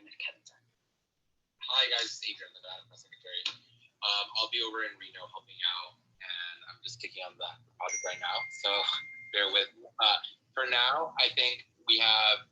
Hi guys, it's Adrian, the data press secretary. I'll be over in Reno helping out, and I'm just kicking on that project right now. So bear with me. For now, I think we have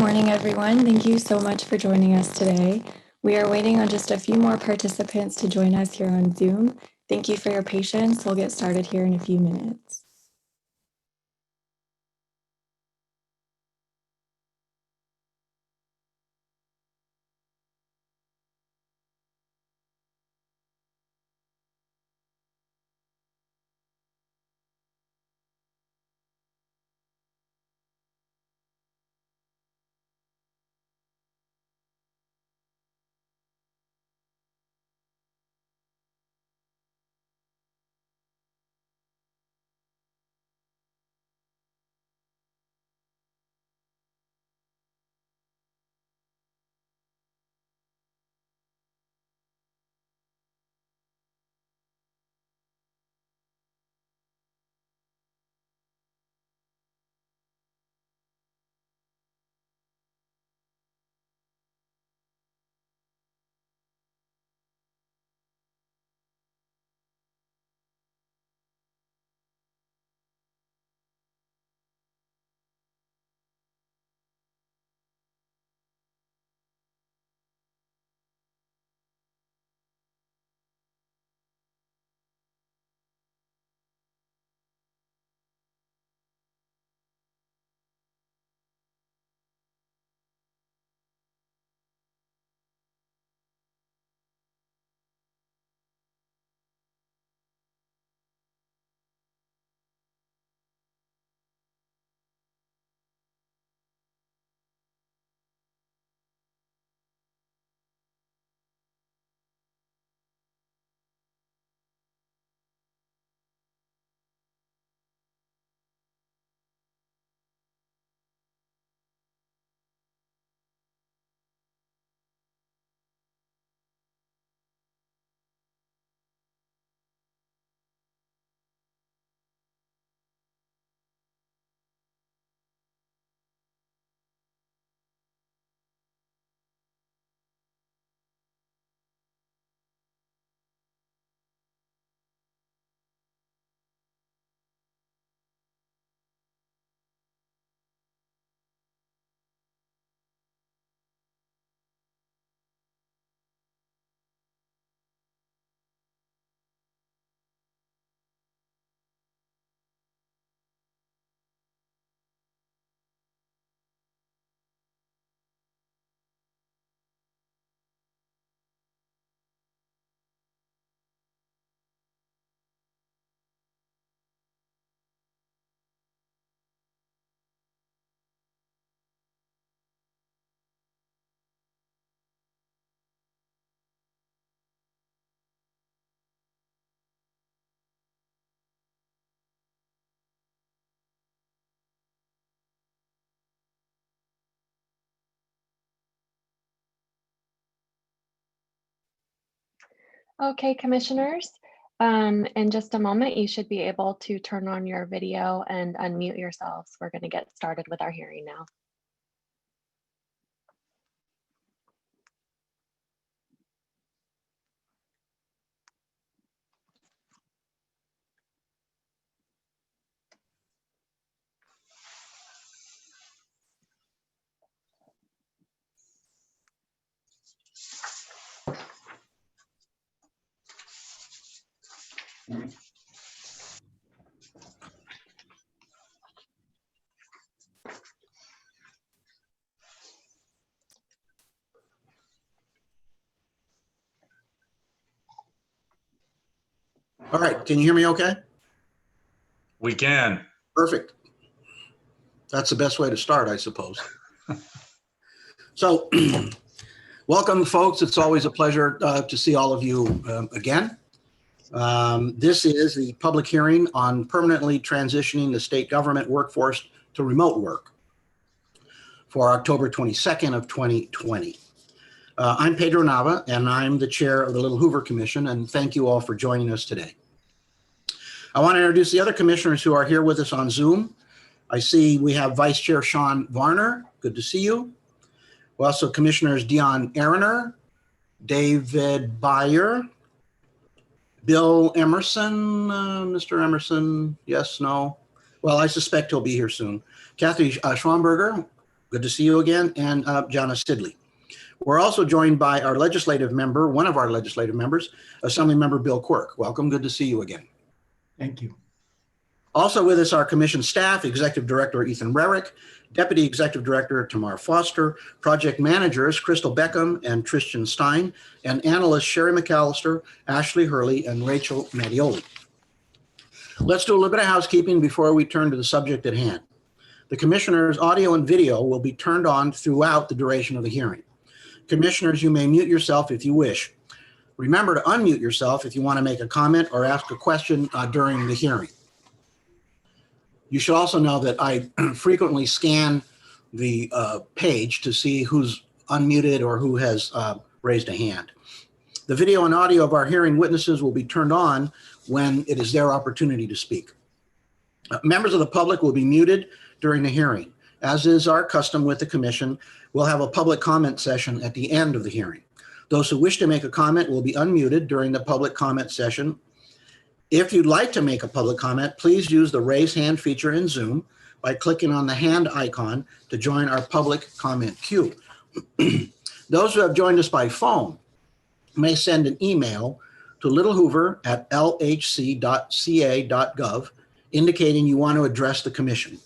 morning, everyone. Thank you so much for joining us today. We are waiting on just a few more participants to join us here on Zoom. Thank you for your patience. We'll get started here in a few minutes. Okay, commissioners, in just a moment, you should be able to turn on your video and unmute yourselves. We're going to get started with our hearing now. All right, can you hear me okay? We can. Perfect. That's the best way to start, I suppose. So, welcome, folks. It's always a pleasure to see all of you again. This is the public hearing on permanently transitioning the state government workforce to remote work for October 22nd of 2020. I'm Pedro Nava, and I'm the chair of the Little Hoover Commission, and thank you all for joining us today. I want to introduce the other commissioners who are here with us on Zoom. I see we have Vice Chair Sean Varner. Good to see you. We also have Commissioners Dion Aroner, David Byer, Bill Emerson, Mr. Emerson, yes, no? Well, I suspect he'll be here soon. Kathy Schwamberger, Good to see you again, and Jana Sidley. We're also joined by our legislative member, one of our legislative members, Assemblymember Bill Quirk. Welcome, good to see you again. Thank you. Also with us, our commission staff, Executive Director Ethan Rarick, Deputy Executive Director Tamar Foster, Project Managers Crystal Beckham and Tristan Stein, and Analysts Sherry McAllister, Ashley Hurley, and Rachel Mattioli. Let's do a little bit of housekeeping before we turn to the subject at hand. The commissioners' audio and video will be turned on throughout the duration of the hearing. Commissioners, you may mute yourself if you wish. Remember to unmute yourself if you want to make a comment or ask a question during the hearing. You should also know that I frequently scan the page to see who's unmuted or who has raised a hand. The video and audio of our hearing witnesses will be turned on when it is their opportunity to speak. Members of the public will be muted during the hearing. As is our custom with the commission, we'll have a public comment session at the end of the hearing. Those who wish to make a comment will be unmuted during the public comment session. If you'd like to make a public comment, please use the raise hand feature in Zoom by clicking on the hand icon to join our public comment queue. Those who have joined us by phone may send an email to littlehoover@lhc.ca.gov indicating you want to address the commission.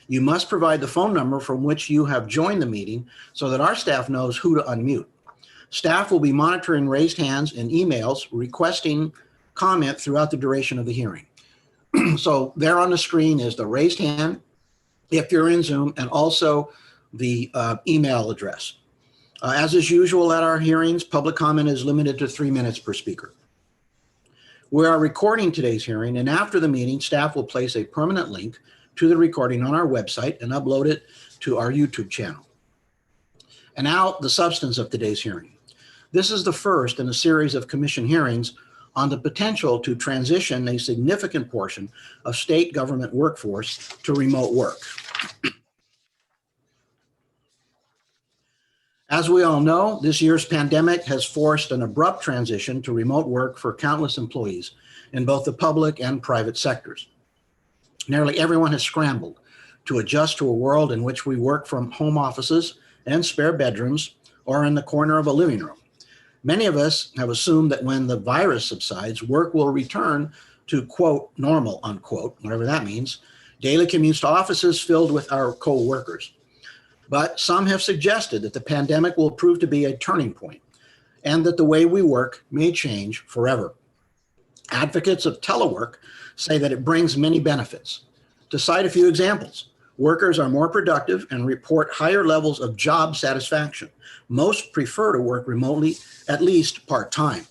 You must provide the phone number from which you have joined the meeting so that our staff knows who to unmute. Staff will be monitoring raised hands and emails requesting comment throughout the duration of the hearing. So there on the screen is the raised hand if you're in Zoom, and also the email address. As is usual at our hearings, public comment is limited to 3 minutes per speaker. We are recording today's hearing, and after the meeting, staff will place a permanent link to the recording on our website and upload it to our YouTube channel. And now the substance of today's hearing. This is the first in a series of commission hearings on the potential to transition a significant portion of state government workforce to remote work. As we all know, this year's pandemic has forced an abrupt transition to remote work for countless employees in both the public and private sectors. Nearly everyone has scrambled to adjust to a world in which we work from home offices and spare bedrooms or in the corner of a living room. Many of us have assumed that when the virus subsides, work will return to, quote, normal, unquote, whatever that means, daily commutes to offices filled with our co-workers. But some have suggested that the pandemic will prove to be a turning point and that the way we work may change forever. Advocates of telework say that it brings many benefits. To cite a few examples, workers are more productive and report higher levels of job satisfaction. Most prefer to work remotely, at least part-time.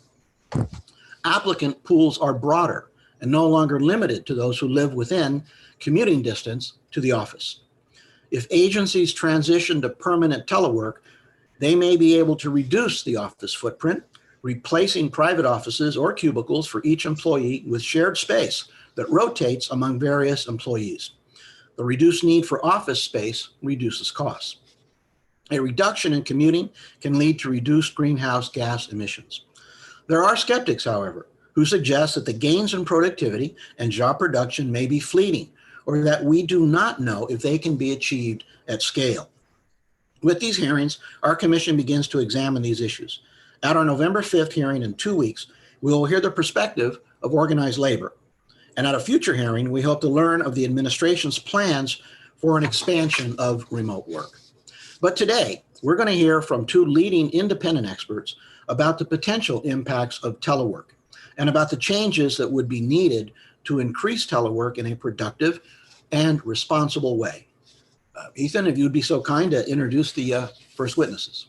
Applicant pools are broader and no longer limited to those who live within commuting distance to the office. If agencies transition to permanent telework, they may be able to reduce the office footprint, replacing private offices or cubicles for each employee with shared space that rotates among various employees. The reduced need for office space reduces costs. A reduction in commuting can lead to reduced greenhouse gas emissions. There are skeptics, however, who suggest that the gains in productivity and job production may be fleeting, or that we do not know if they can be achieved at scale. With these hearings, our commission begins to examine these issues. At our November 5th hearing in 2 weeks, we will hear the perspective of organized labor. And at a future hearing, we hope to learn of the administration's plans for an expansion of remote work. But today, we're going to hear from two leading independent experts about the potential impacts of telework and about the changes that would be needed to increase telework in a productive and responsible way. Ethan, if you'd be so kind to introduce the first witnesses.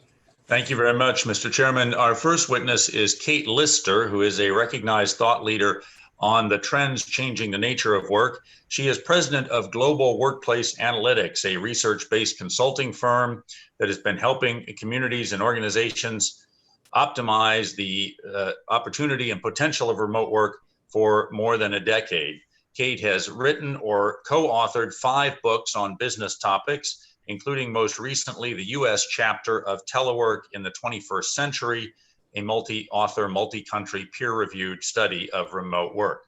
Thank you very much, Mr. Chairman. Our first witness is Kate Lister, who is a recognized thought leader on the trends changing the nature of work. She is president of Global Workplace Analytics, a research-based consulting firm that has been helping communities and organizations optimize the opportunity and potential of remote work for more than a decade. Kate has written or co-authored 5 books on business topics, including most recently the U.S. chapter of Telework in the 21st Century, a multi-author, multi-country peer-reviewed study of remote work.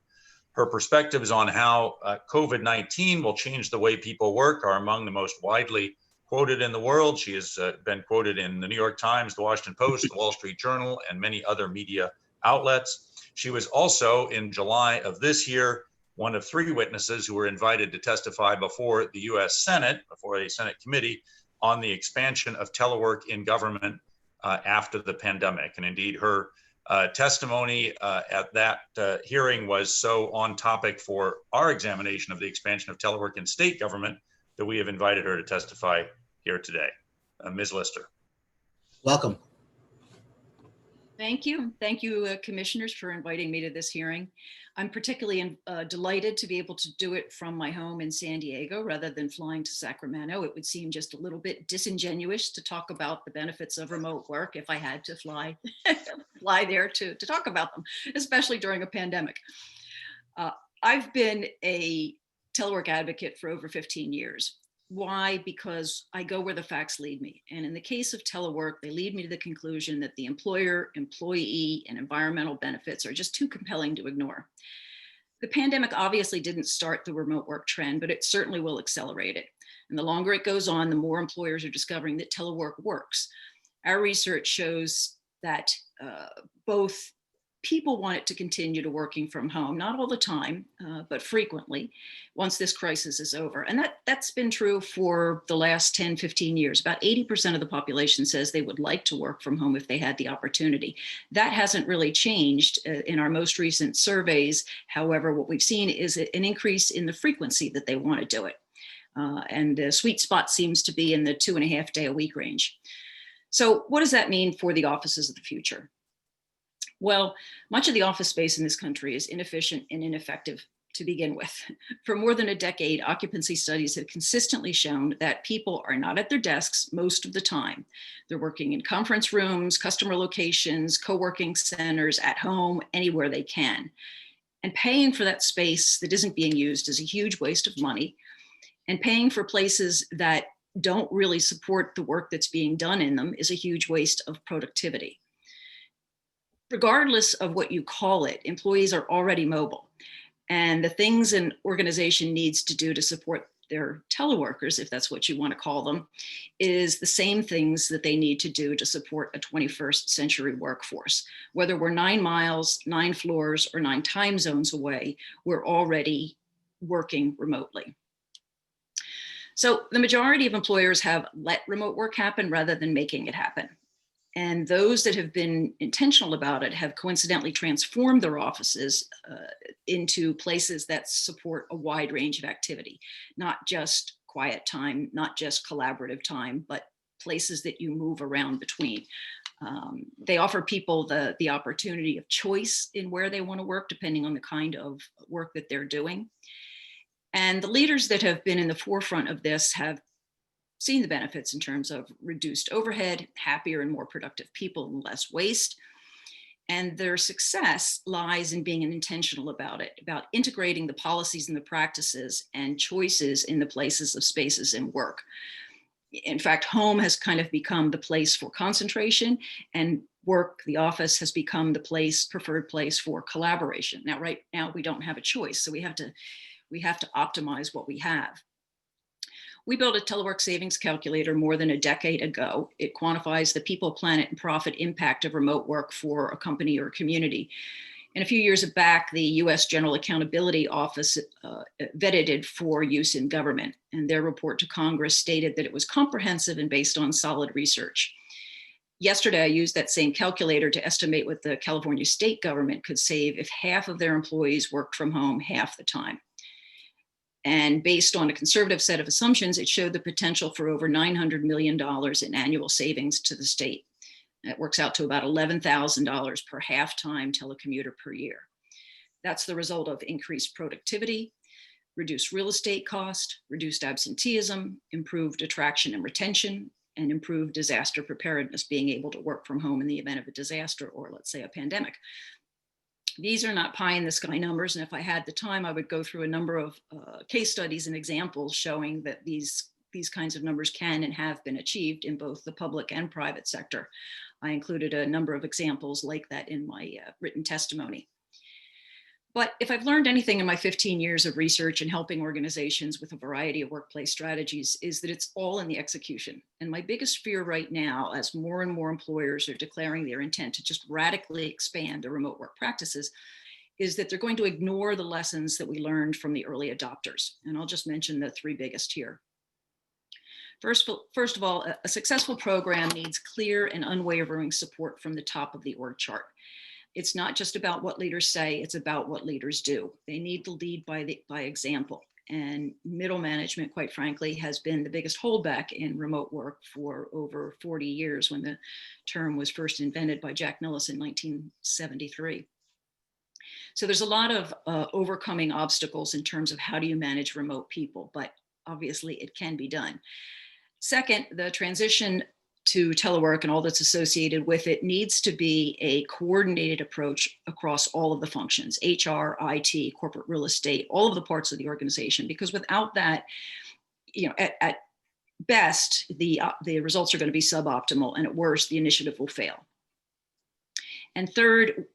Her perspectives on how COVID-19 will change the way people work are among the most widely quoted in the world. She has been quoted in the New York Times, the Washington Post, the Wall Street Journal, and many other media outlets. She was also, in July of this year, one of 3 witnesses who were invited to testify before the U.S. Senate, before a Senate committee, on the expansion of telework in government after the pandemic. And indeed, her testimony at that hearing was so on topic for our examination of the expansion of telework in state government that we have invited her to testify here today. Ms. Lister. Welcome. Thank you. Thank you, commissioners, for inviting me to this hearing. I'm particularly delighted to be able to do it from my home in San Diego rather than flying to Sacramento. It would seem just a little bit disingenuous to talk about the benefits of remote work if I had to fly there to talk about them, especially during a pandemic. I've been a telework advocate for over 15 years. Why? Because I go where the facts lead me. And in the case of telework, they lead me to the conclusion that the employer, employee, and environmental benefits are just too compelling to ignore. The pandemic obviously didn't start the remote work trend, but it certainly will accelerate it. And the longer it goes on, the more employers are discovering that telework works. Our research shows that both people want it to continue to working from home, not all the time, but frequently, once this crisis is over. And that's been true for the last 10, 15 years. About 80% of the population says they would like to work from home if they had the opportunity. That hasn't really changed in our most recent surveys. However, what we've seen is an increase in the frequency that they want to do it. And the sweet spot seems to be in the 2.5 day a week range. So what does that mean for the offices of the future? Well, much of the office space in this country is inefficient and ineffective to begin with. For more than a decade, occupancy studies have consistently shown that people are not at their desks most of the time. They're working in conference rooms, customer locations, co-working centers, at home, anywhere they can. And paying for that space that isn't being used is a huge waste of money. And paying for places that don't really support the work that's being done in them is a huge waste of productivity. Regardless of what you call it, employees are already mobile. And the things an organization needs to do to support their teleworkers, if that's what you want to call them, is the same things that they need to do to support a 21st century workforce. Whether we're 9 miles, 9 floors, or 9 time zones away, we're already working remotely. So the majority of employers have let remote work happen rather than making it happen. And those that have been intentional about it have coincidentally transformed their offices into places that support a wide range of activity, not just quiet time, not just collaborative time, but places that you move around between. They offer people the opportunity of choice in where they want to work, depending on the kind of work that they're doing. And the leaders that have been in the forefront of this have seen the benefits in terms of reduced overhead, happier and more productive people, and less waste. And their success lies in being intentional about it, about integrating the policies and the practices and choices in the places of spaces and work. In fact, home has kind of become the place for concentration, and work, the office, has become the preferred place for collaboration. Now, right now, we don't have a choice, so we have to optimize what we have. We built a telework savings calculator more than a decade ago. It quantifies the people, planet, and profit impact of remote work for a company or a community. And a few years back, the US General Accountability Office vetted it for use in government. And their report to Congress stated that it was comprehensive and based on solid research. Yesterday, I used that same calculator to estimate what the California state government could save if half of their employees worked from home half the time. And based on a conservative set of assumptions, it showed the potential for over $900 million in annual savings to the state. That works out to about $11,000 per half-time telecommuter per year. That's the result of increased productivity, reduced real estate cost, reduced absenteeism, improved attraction and retention, and improved disaster preparedness, being able to work from home in the event of a disaster or, let's say, a pandemic. These are not pie in the sky numbers, and if I had the time, I would go through a number of case studies and examples showing that these kinds of numbers can and have been achieved in both the public and private sector. I included a number of examples like that in my written testimony. But if I've learned anything in my 15 years of research and helping organizations with a variety of workplace strategies, is that it's all in the execution. And my biggest fear right now, as more and more employers are declaring their intent to just radically expand their remote work practices, is that they're going to ignore the lessons that we learned from the early adopters. And I'll just mention the three biggest here. First of all, a successful program needs clear and unwavering support from the top of the org chart. It's not just about what leaders say, it's about what leaders do. They need to lead by example. And middle management, quite frankly, has been the biggest holdback in remote work for over 40 years, when the term was first invented by Jack Millis in 1973. So there's a lot of overcoming obstacles in terms of how do you manage remote people, but obviously it can be done. Second, the transition to telework and all that's associated with it needs to be a coordinated approach across all of the functions, HR, IT, corporate real estate, all of the parts of the organization, because without that, at best, the results are going to be suboptimal, and at worst, the initiative will fail. And third,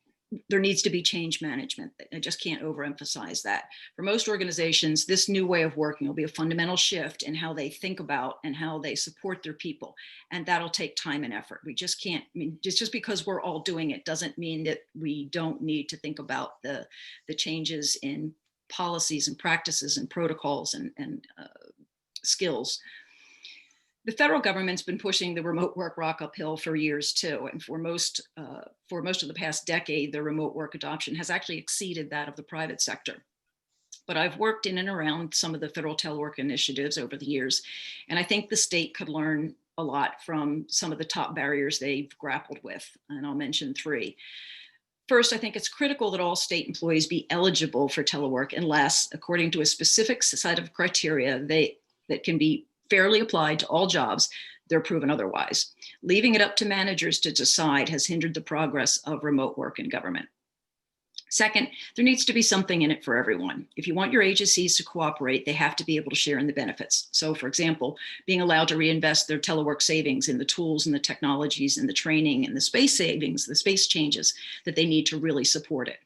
there needs to be change management. I just can't overemphasize that. For most organizations, this new way of working will be a fundamental shift in how they think about and how they support their people. And that'll take time and effort. We just can't, just because we're all doing it doesn't mean that we don't need to think about the changes in policies and practices and protocols and skills. The federal government's been pushing the remote work rock uphill for years too, and for most of the past decade, the remote work adoption has actually exceeded that of the private sector. But I've worked in and around some of the federal telework initiatives over the years, and I think the state could learn a lot from some of the top barriers they've grappled with, and I'll mention three. First, I think it's critical that all state employees be eligible for telework unless, according to a specific set of criteria that can be fairly applied to all jobs, they're proven otherwise. Leaving it up to managers to decide has hindered the progress of remote work in government. Second, there needs to be something in it for everyone. If you want your agencies to cooperate, they have to be able to share in the benefits. So for example, being allowed to reinvest their telework savings in the tools and the technologies and the training and the space savings, the space changes that they need to really support it.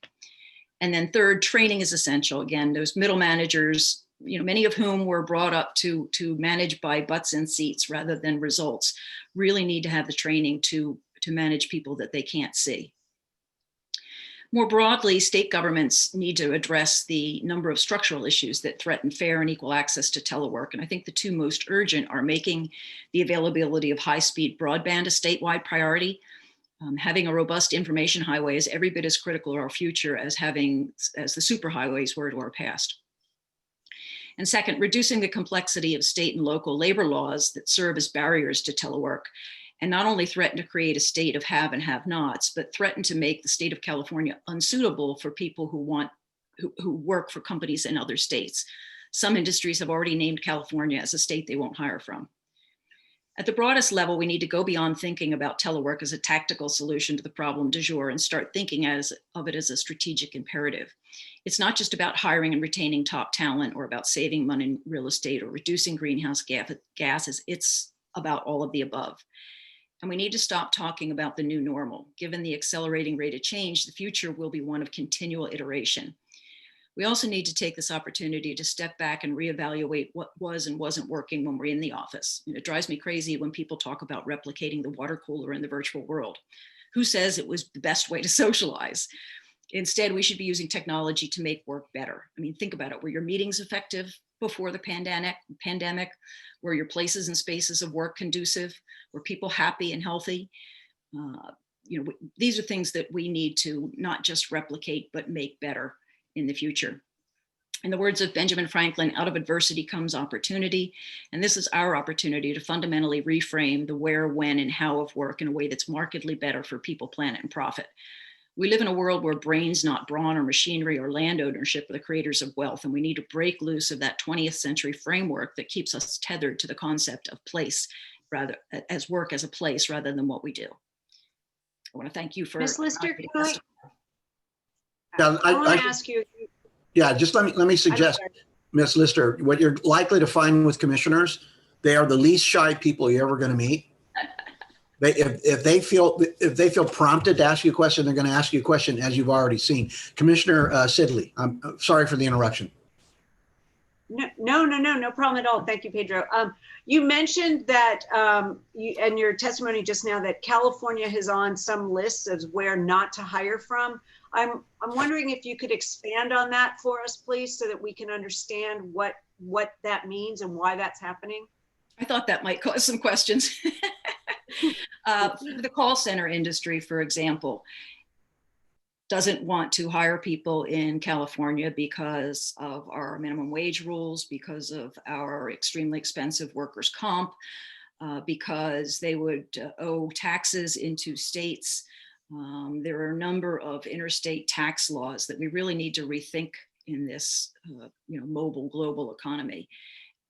And then third, training is essential. Again, those middle managers, many of whom were brought up to manage by butts and seats rather than results, really need to have the training to manage people that they can't see. More broadly, state governments need to address the number of structural issues that threaten fair and equal access to telework. And I think the two most urgent are making the availability of high-speed broadband a statewide priority. Having a robust information highway is every bit as critical to our future as the superhighways were to our past. And second, reducing the complexity of state and local labor laws that serve as barriers to telework, and not only threaten to create a state of have and have-nots, but threaten to make the state of California unsuitable for people who work for companies in other states. Some industries have already named California as a state they won't hire from. At the broadest level, we need to go beyond thinking about telework as a tactical solution to the problem du jour and start thinking of it as a strategic imperative. It's not just about hiring and retaining top talent or about saving money in real estate or reducing greenhouse gases. It's about all of the above. And we need to stop talking about the new normal. Given the accelerating rate of change, the future will be one of continual iteration. We also need to take this opportunity to step back and reevaluate what was and wasn't working when we're in the office. It drives me crazy when people talk about replicating the water cooler in the virtual world. Who says it was the best way to socialize? Instead, we should be using technology to make work better. Think about it. Were your meetings effective before the pandemic? Were your places and spaces of work conducive? Were people happy and healthy? These are things that we need to not just replicate, but make better in the future. In the words of Benjamin Franklin, out of adversity comes opportunity. And this is our opportunity to fundamentally reframe the where, when, and how of work in a way that's markedly better for people, planet, and profit. We live in a world where brains, not brawn or machinery or land ownership, are the creators of wealth. And we need to break loose of that 20th century framework that keeps us tethered to the concept of place, rather as work as a place rather than what we do. I want to thank you for— Ms. Lister, Yeah, I want to ask you. Yeah, just let me suggest, Ms. Lister, what you're likely to find with commissioners, they are the least shy people you're ever going to meet. If they feel prompted to ask you a question, they're going to ask you a question, as you've already seen. Commissioner Sidley, I'm sorry for the interruption. No problem at all. Thank you, Pedro. You mentioned that in your testimony just now that California is on some lists as where not to hire from. I'm wondering if you could expand on that for us, please, so that we can understand what that means and why that's happening. I thought that might cause some questions. The call center industry, for example, doesn't want to hire people in California because of our minimum wage rules, because of our extremely expensive workers' comp, because they would owe taxes into states. There are a number of interstate tax laws that we really need to rethink in this mobile global economy.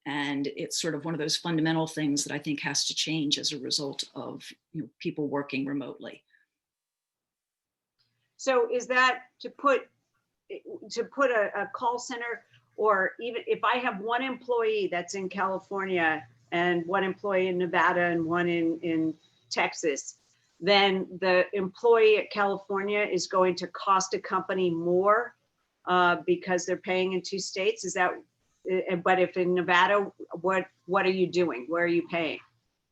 And it's sort of one of those fundamental things that I think has to change as a result of people working remotely. So is that to put a call center, or even if I have one employee that's in California and one employee in Nevada and one in Texas, then the employee at California is going to cost a company more because they're paying in two states? Is that, but if in Nevada, what are you doing? Where are you paying?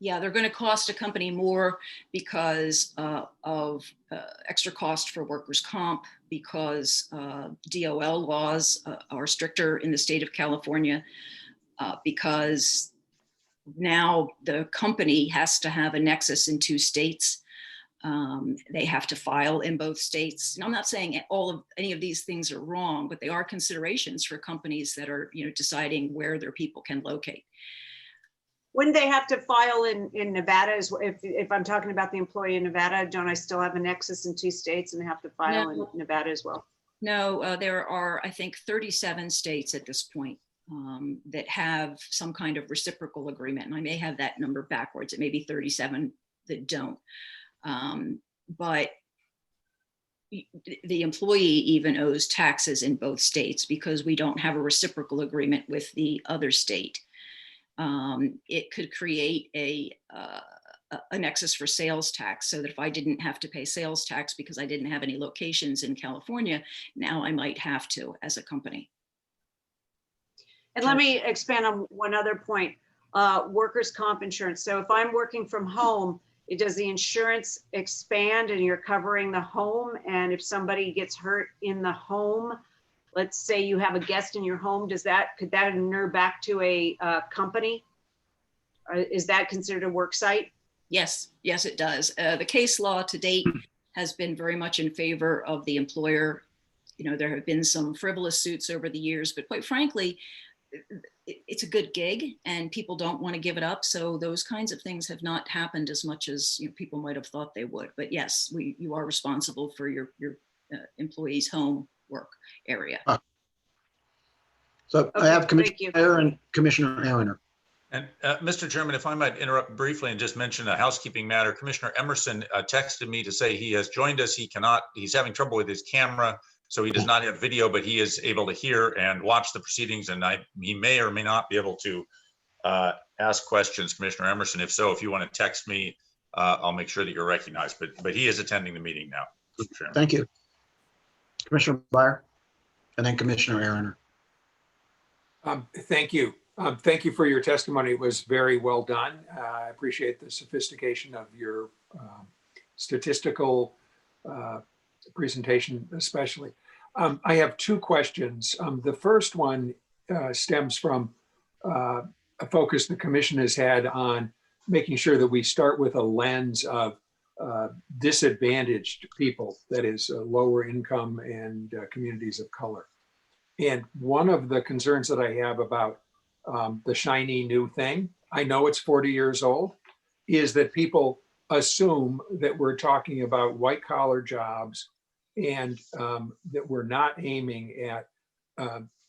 Yeah, they're going to cost a company more because of extra cost for workers' comp, because DOL laws are stricter in the state of California, because now the company has to have a nexus in two states. They have to file in both states. And I'm not saying any of these things are wrong, but they are considerations for companies that are deciding where their people can locate. Wouldn't they have to file in Nevada as well? If I'm talking about the employee in Nevada, don't I still have a nexus in two states and have to file in Nevada as well? No, there are, I think, 37 states at this point that have some kind of reciprocal agreement. And I may have that number backwards. It may be 37 that don't. But the employee even owes taxes in both states because we don't have a reciprocal agreement with the other state. It could create a nexus for sales tax, so that if I didn't have to pay sales tax because I didn't have any locations in California, now I might have to as a company. And let me expand on one other point, workers' comp insurance. So if I'm working from home, does the insurance expand and you're covering the home? And if somebody gets hurt in the home, let's say you have a guest in your home, could that inure back to a company? Or is that considered a work site? Yes, it does. The case law to date has been very much in favor of the employer. There have been some frivolous suits over the years, but quite frankly, it's a good gig and people don't want to give it up. So those kinds of things have not happened as much as people might have thought they would. But yes, you are responsible for your employee's home work area. So I have Commissioner Mayer and Commissioner Aaroner. And Mr. Chairman, if I might interrupt briefly and just mention a housekeeping matter. Commissioner Emerson texted me to say he has joined us. He's having trouble with his camera, so he does not have video, but he is able to hear and watch the proceedings, and he may or may not be able to ask questions, Commissioner Emerson. If so, if you want to text me, I'll make sure that you're recognized, but he is attending the meeting now. Thank you. Commissioner Byer, and then Commissioner Aaroner. Thank you. Thank you for your testimony. It was very well done. I appreciate the sophistication of your statistical presentation, especially. I have two questions. The first one stems from a focus the commission has had on making sure that we start with a lens of disadvantaged people, that is lower income and communities of color. And one of the concerns that I have about the shiny new thing, I know it's 40 years old, is that people assume that we're talking about white collar jobs and that we're not aiming at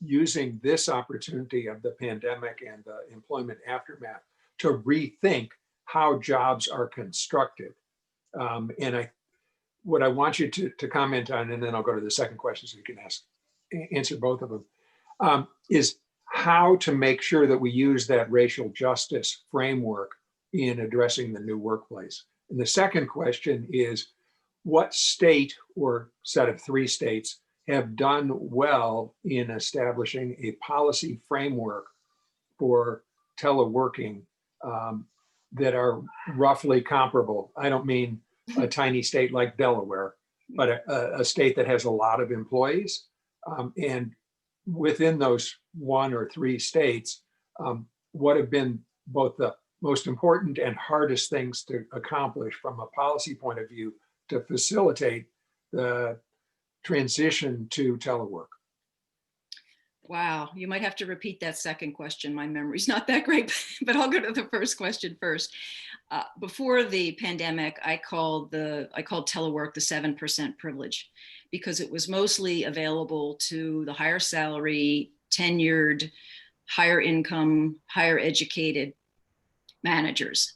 using this opportunity of the pandemic and the employment aftermath to rethink how jobs are constructed. And what I want you to comment on, and then I'll go to the second question so you can answer both of them, is how to make sure that we use that racial justice framework in addressing the new workplace. And the second question is, what state or set of 3 states have done well in establishing a policy framework for teleworking that are roughly comparable? I don't mean a tiny state like Delaware, but a state that has a lot of employees. And within those 1 or 3 states, what have been both the most important and hardest things to accomplish from a policy point of view to facilitate the transition to telework? Wow, you might have to repeat that second question. My memory's not that great, but I'll go to the first question first. Before the pandemic, I called telework the 7% privilege, because it was mostly available to the higher salary, tenured, higher income, higher educated managers,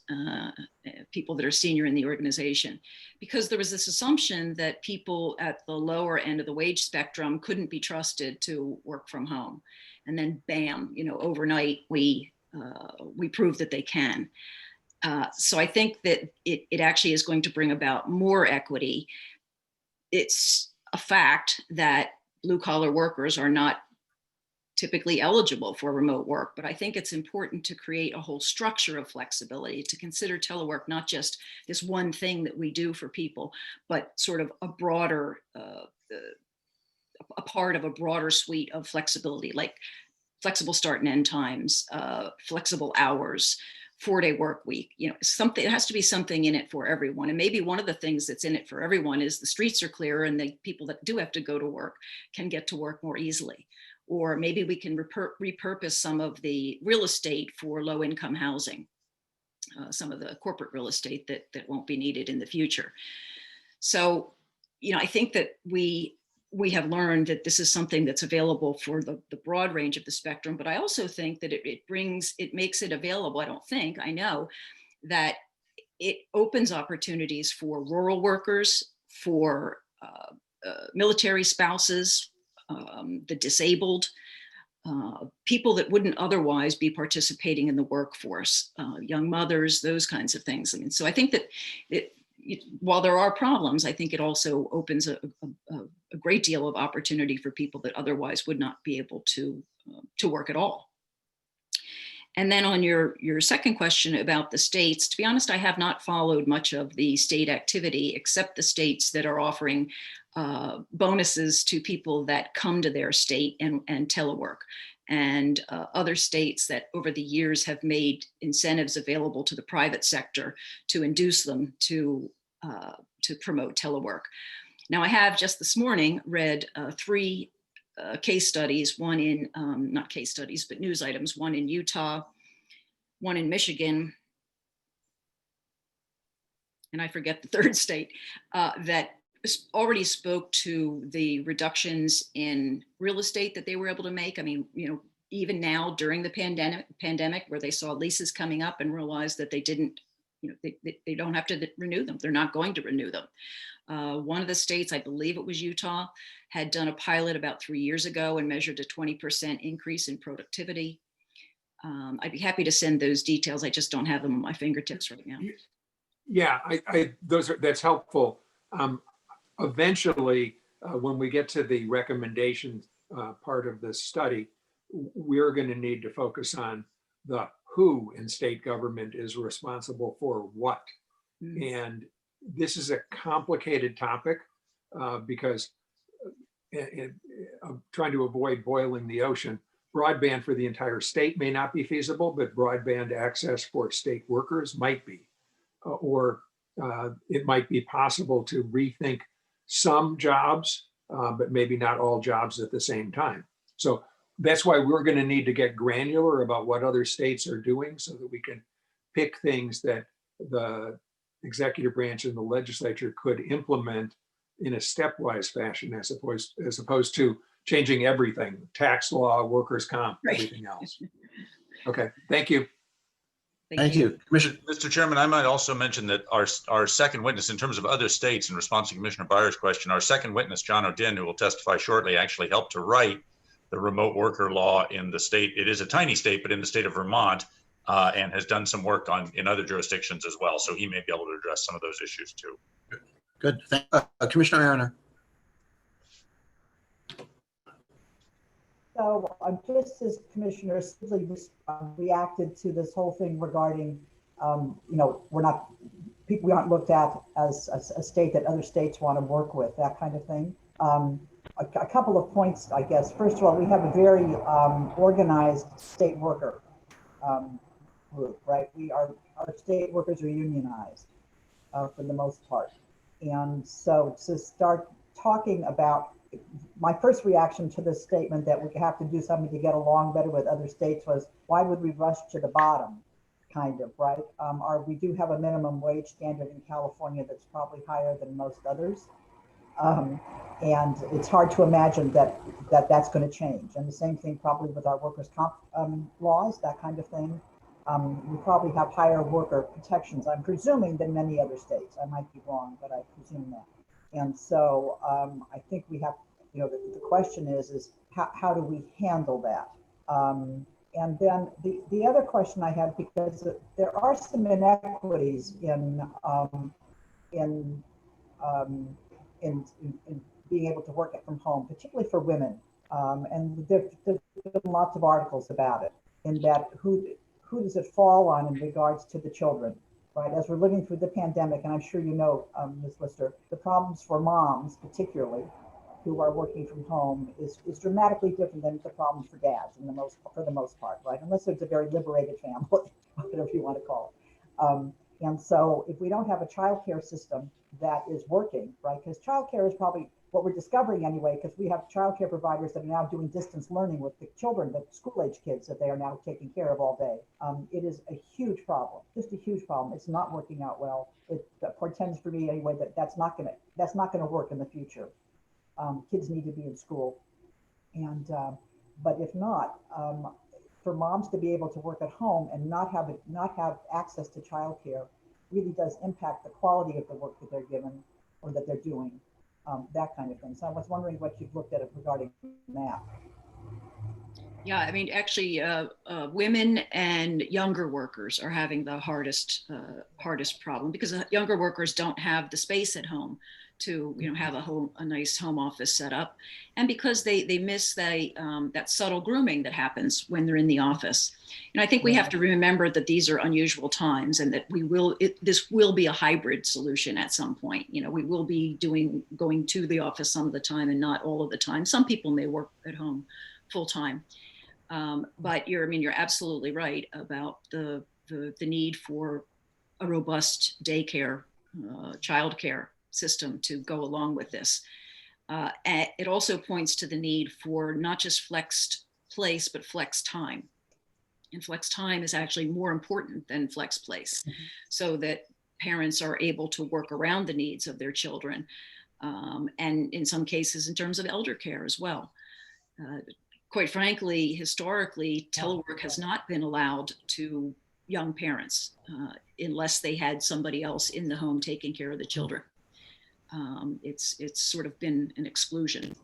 people that are senior in the organization, because there was this assumption that people at the lower end of the wage spectrum couldn't be trusted to work from home. And then bam, overnight we proved that they can. So I think that it actually is going to bring about more equity. It's a fact that blue collar workers are not typically eligible for remote work, but I think it's important to create a whole structure of flexibility, to consider telework not just this one thing that we do for people, but sort of a broader, a part of a broader suite of flexibility, like flexible start and end times, flexible hours, 4-day work week, something. It has to be something in it for everyone. And maybe one of the things that's in it for everyone is the streets are clearer and the people that do have to go to work can get to work more easily. Or maybe we can repurpose some of the real estate for low income housing, some of the corporate real estate that won't be needed in the future. So, I think that we have learned that this is something that's available for the broad range of the spectrum, but I also think that it makes it available. I know that it opens opportunities for rural workers, for military spouses, the disabled, people that wouldn't otherwise be participating in the workforce, young mothers, those kinds of things. So I think that while there are problems, I think it also opens a great deal of opportunity for people that otherwise would not be able to work at all. And then on your second question about the states, to be honest, I have not followed much of the state activity, except the states that are offering bonuses to people that come to their state and telework, and other states that over the years have made incentives available to the private sector to induce them to promote telework. Now, I have just this morning read 3 case studies, one in, not case studies, but news items, one in Utah, one in Michigan, and I forget the third state, that already spoke to the reductions in real estate that they were able to make. I mean, even now during the pandemic, where they saw leases coming up and realized that they didn't, they don't have to renew them. They're not going to renew them. One of the states, I believe it was Utah, had done a pilot about 3 years ago and measured a 20% increase in productivity. I'd be happy to send those details. I just don't have them at my fingertips right now. Yeah, that's helpful. Eventually, when we get to the recommendation part of this study, we're going to need to focus on the who in state government is responsible for what. And this is a complicated topic because I'm trying to avoid boiling the ocean. Broadband for the entire state may not be feasible, but broadband access for state workers might be. Or it might be possible to rethink some jobs, but maybe not all jobs at the same time. So that's why we're going to need to get granular about what other states are doing so that we can pick things that the executive branch and the legislature could implement in a stepwise fashion as opposed to changing everything, tax law, workers' comp, everything else. Okay, thank you. Thank you. Commissioner. Mr. Chairman, I might also mention that our second witness, in terms of other states, in response to Commissioner Byer's question, our second witness, John O'Dinn, who will testify shortly, actually helped to write the remote worker law in the state. It is a tiny state, but in the state of Vermont, and has done some work in other jurisdictions as well. So he may be able to address some of those issues too. Good. Commissioner Arner. So just as Commissioner Sidley reacted to this whole thing regarding, we aren't looked at as a state that other states want to work with, that kind of thing. A couple of points, I guess. First of all, we have a very organized state worker group, right? Our state workers are unionized for the most part. And so to start talking about, my first reaction to this statement that we have to do something to get along better with other states was, why would we rush to the bottom, kind of, right? We do have a minimum wage standard in California that's probably higher than most others. And it's hard to imagine that's going to change. And the same thing probably with our workers' comp laws, that kind of thing. We probably have higher worker protections, I'm presuming, than many other states. I might be wrong, but I presume that. And so I think we have, the question is how do we handle that? And then the other question I had, because there are some inequities in being able to work from home, particularly for women. And there's been lots of articles about it, in that who does it fall on in regards to the children, right? As we're living through the pandemic, and I'm sure you know, Ms. Lister, the problems for moms, particularly, who are working from home is dramatically different than the problems for dads for the most part, right? Unless it's a very liberated family, whatever you want to call it. And so if we don't have a childcare system that is working, right? Because childcare is probably what we're discovering anyway, because we have childcare providers that are now doing distance learning with the children, the school-age kids that they are now taking care of all day. It is a huge problem, just a huge problem. It's not working out well. It portends for me anyway that's not gonna work in the future. Kids need to be in school, and but if not, for moms to be able to work at home and not have access to childcare really does impact the quality of the work that they're given or that they're doing, that kind of thing. So I was wondering what you've looked at regarding that. Yeah, I mean, actually, women and younger workers are having the hardest problem, because younger workers don't have the space at home to have a nice home office set up, and because they miss that subtle grooming that happens when they're in the office. I think we have to remember that these are unusual times, and that this will be a hybrid solution at some point. We will be going to the office some of the time and not all of the time. Some people may work at home full time, but you're absolutely right about the need for a robust daycare, childcare system to go along with this. And it also points to the need for not just flexed place, but flex time. And flex time is actually more important than flex place, so that parents are able to work around the needs of their children. And in some cases, in terms of elder care as well. Quite frankly, historically, telework has not been allowed to young parents unless they had somebody else in the home taking care of the children. It's sort of been an exclusion,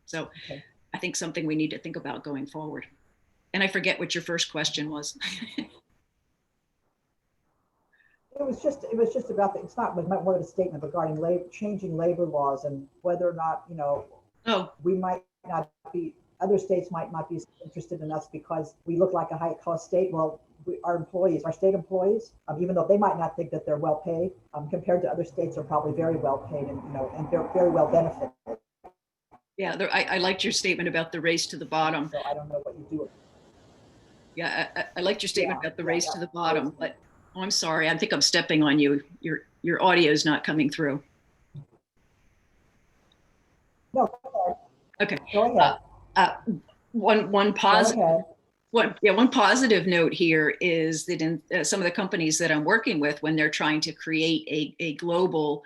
so okay. I think something we need to think about going forward. And I forget what your first question was. It was just about it's not more of a statement regarding changing labor laws and whether or not, we might not be, other states might not be interested in us because we look like a high cost state. Well, our state employees, even though they might not think that they're well paid, compared to other states, are probably very well paid and they're very well benefited. Yeah, I liked your statement about the race to the bottom. So I don't know what you do. Yeah, I liked your statement about the race to the bottom, but I'm sorry, I think I'm stepping on you. Your audio is not coming through. No. Okay. Go ahead. One positive. Go ahead. One positive note here is that in some of the companies that I'm working with, when they're trying to create a global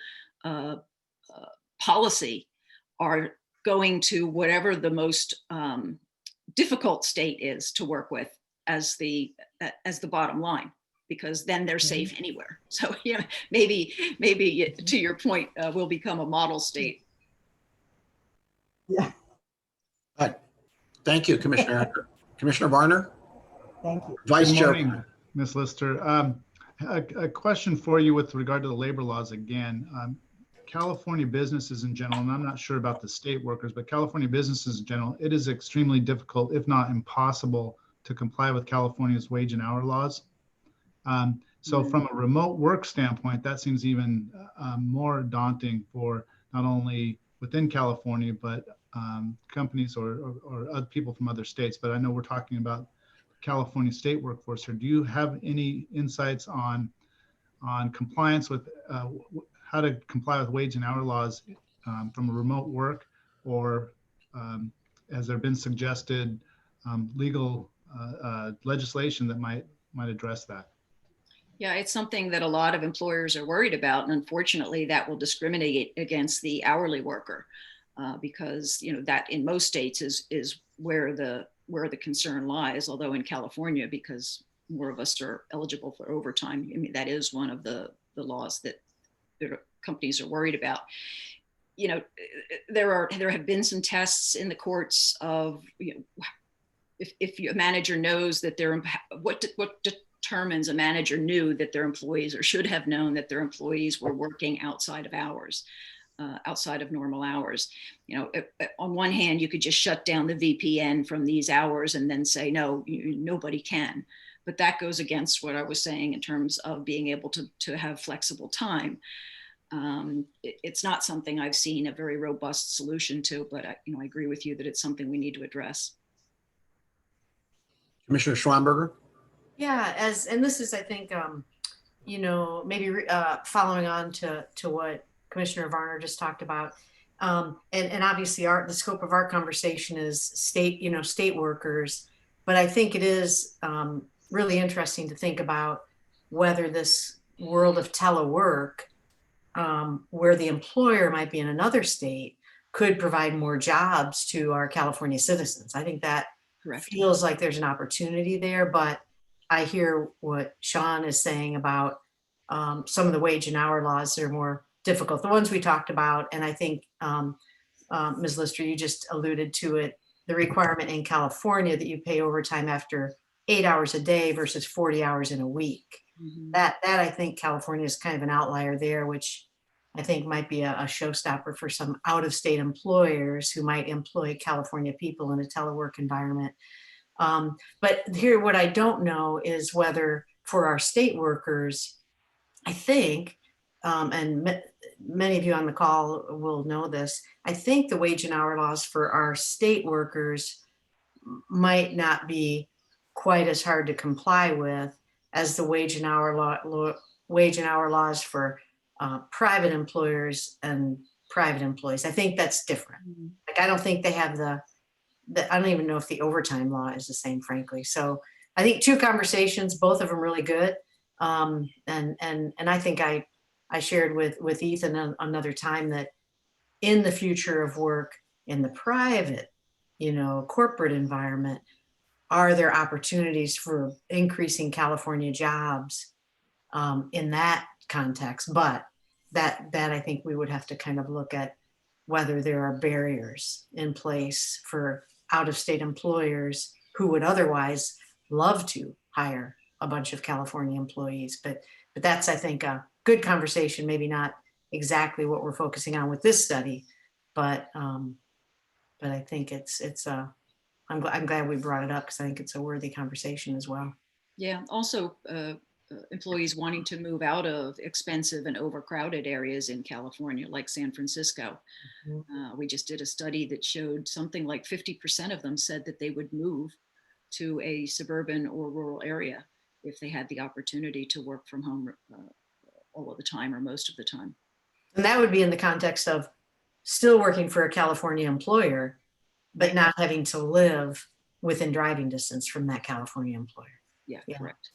policy, are going to whatever the most difficult state is to work with as the bottom line, because then they're safe anywhere. So maybe to your point, we'll become a model state. Yeah. Good. Thank you, Commissioner. Commissioner Varner? Thank you. Vice Good Chair. morning, Ms. Lister. A question for you with regard to the labor laws again. California businesses in general, and I'm not sure about the state workers, but California businesses in general, it is extremely difficult, if not impossible, to comply with California's wage and hour laws. So from a remote work standpoint, that seems even more daunting for not only within California, but companies or other people from other states. But I know we're talking about California state workforce. Or do you have any insights on compliance with how to comply with wage and hour laws from a remote work, or has there been suggested legal legislation that might address that? Yeah, it's something that a lot of employers are worried about, and unfortunately, that will discriminate against the hourly worker because that in most states is where the concern lies. Although in California, because more of us are eligible for overtime, I mean that is one of the laws that companies are worried about. There have been some tests in the courts of if a manager knows that what determines a manager knew that their employees or should have known that their employees were working outside of hours, outside of normal hours. On one hand, you could just shut down the VPN from these hours and then say, no, nobody can. But that goes against what I was saying in terms of being able to have flexible time. It's not something I've seen a very robust solution to, but I agree with you that it's something we need to address. Commissioner Schwamberger. Yeah, and this is, I think, maybe following on to what Commissioner Varner just talked about, and obviously the scope of our conversation is state workers, but I think it is really interesting to think about whether this world of telework, where the employer might be in another state, could provide more jobs to our California citizens. I think that feels like there's an opportunity there, but I hear what Sean is saying about some of the wage and hour laws that are more difficult, the ones we talked about. And I think, Ms. Lister, you just alluded to it, the requirement in California that you pay overtime after 8 hours a day versus 40 hours in a week. Mm-hmm. That I think California is kind of an outlier there, which I think might be a showstopper for some out-of-state employers who might employ California people in a telework environment. But here, what I don't know is whether for our state workers, I think, and many of you on the call will know this, I think the wage and hour laws for our state workers might not be quite as hard to comply with as the wage and hour laws for private employers and private employees. I think that's different. Like, I don't think they have I don't even know if the overtime law is the same, frankly. So I think two conversations, both of them really good. And I think I shared with Ethan another time that in the future of work in the private, corporate environment, are there opportunities for increasing California jobs in that context? But that I think we would have to kind of look at whether there are barriers in place for out-of-state employers who would otherwise love to hire a bunch of California employees. But that's, I think, a good conversation, maybe not exactly what we're focusing on with this study, but I think I'm glad we brought it up because I think it's a worthy conversation as well. Yeah, also employees wanting to move out of expensive and overcrowded areas in California, like San Francisco. Mm-hmm. We just did a study that showed something like 50% of them said that they would move to a suburban or rural area if they had the opportunity to work from home all of the time or most of the time. And that would be in the context of still working for a California employer, but not having to live within driving distance from that California employer. Yeah, correct.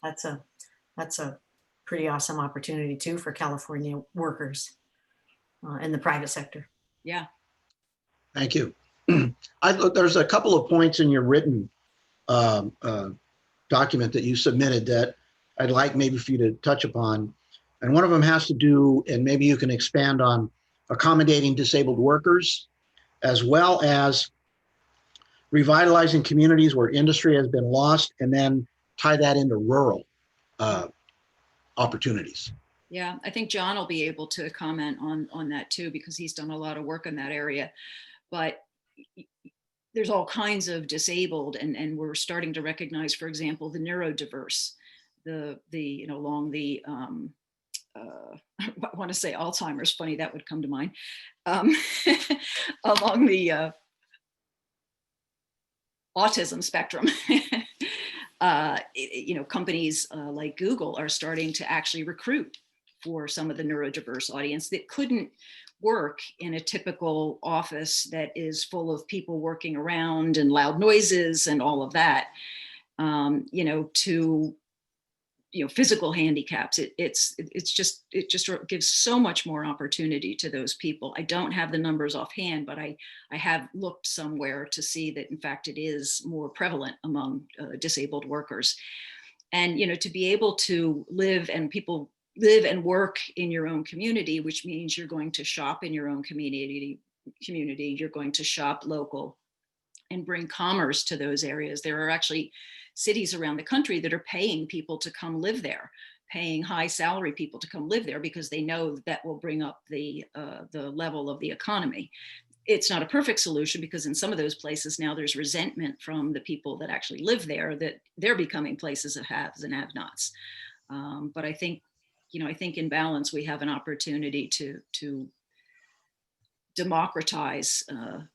That's a pretty awesome opportunity too for California workers in the private sector. Yeah. Thank you. There's a couple of points in your written document that you submitted that I'd like maybe for you to touch upon. And one of them has to do, and maybe you can expand on, accommodating disabled workers, as well as revitalizing communities where industry has been lost, and then tie that into rural opportunities. Yeah, I think John will be able to comment on that too, because he's done a lot of work in that area. But there's all kinds of disabled, and we're starting to recognize, for example, the neurodiverse, along the I want to say Alzheimer's, funny that would come to mind, along the autism spectrum. Companies like Google are starting to actually recruit for some of the neurodiverse audience that couldn't work in a typical office that is full of people working around and loud noises and all of that, to physical handicaps. It just gives so much more opportunity to those people. I don't have the numbers offhand, but I have looked somewhere to see that in fact it is more prevalent among disabled workers. And to be able to live and work in your own community, which means you're going to shop in your own community, you're going to shop local and bring commerce to those areas. There are actually cities around the country that are paying people to come live there, paying high salary people to come live there, because they know that will bring up the level of the economy. It's not a perfect solution, because in some of those places now there's resentment from the people that actually live there, that they're becoming places of haves and have-nots. But I think in balance, we have an opportunity to democratize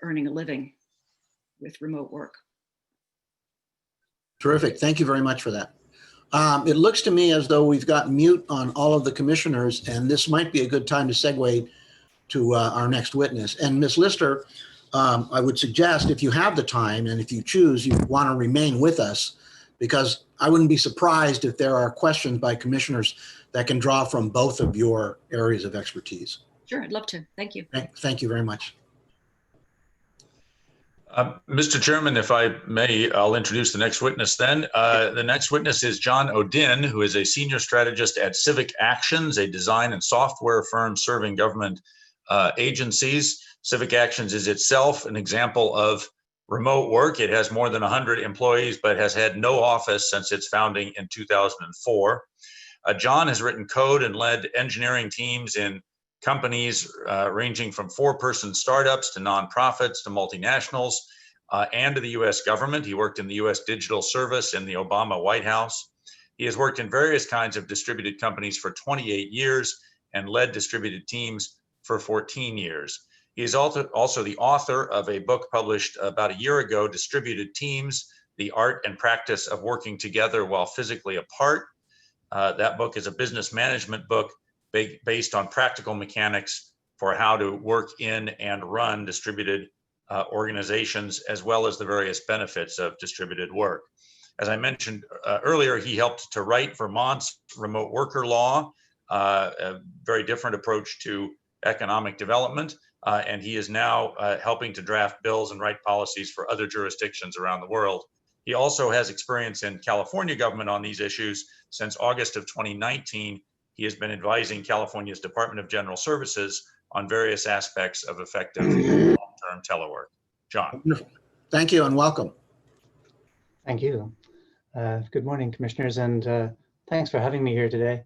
earning a living with remote work. Terrific. Thank you very much for that. It looks to me as though we've got mute on all of the commissioners, and this might be a good time to segue to our next witness. And Ms. Lister, I would suggest, if you have the time and if you choose, you want to remain with us, because I wouldn't be surprised if there are questions by commissioners that can draw from both of your areas of expertise. Sure, I'd love to. Thank you. Thank you very much. Mr. Chairman, if I may, I'll introduce the next witness then. The next witness is John Odin, who is a senior strategist at CivicActions, a design and software firm serving government agencies. CivicActions is itself an example of remote work. It has more than 100 employees, but has had no office since its founding in 2004. John has written code and led engineering teams in companies ranging from 4-person startups to nonprofits to multinationals and to the US government. He worked in the US Digital Service in the Obama White House. He has worked in various kinds of distributed companies for 28 years and led distributed teams for 14 years. He is also the author of a book published about a year ago, Distributed Teams, The Art and Practice of Working Together While Physically Apart. That book is a business management book based on practical mechanics for how to work in and run distributed organizations, as well as the various benefits of distributed work. As I mentioned earlier, he helped to write Vermont's remote worker law, a very different approach to economic development, and he is now helping to draft bills and write policies for other jurisdictions around the world. He also has experience in California government on these issues. Since August of 2019, he has been advising California's Department of General Services on various aspects of effective long-term telework. John. Wonderful. Thank you and welcome. Thank you. Good morning, commissioners, and thanks for having me here today.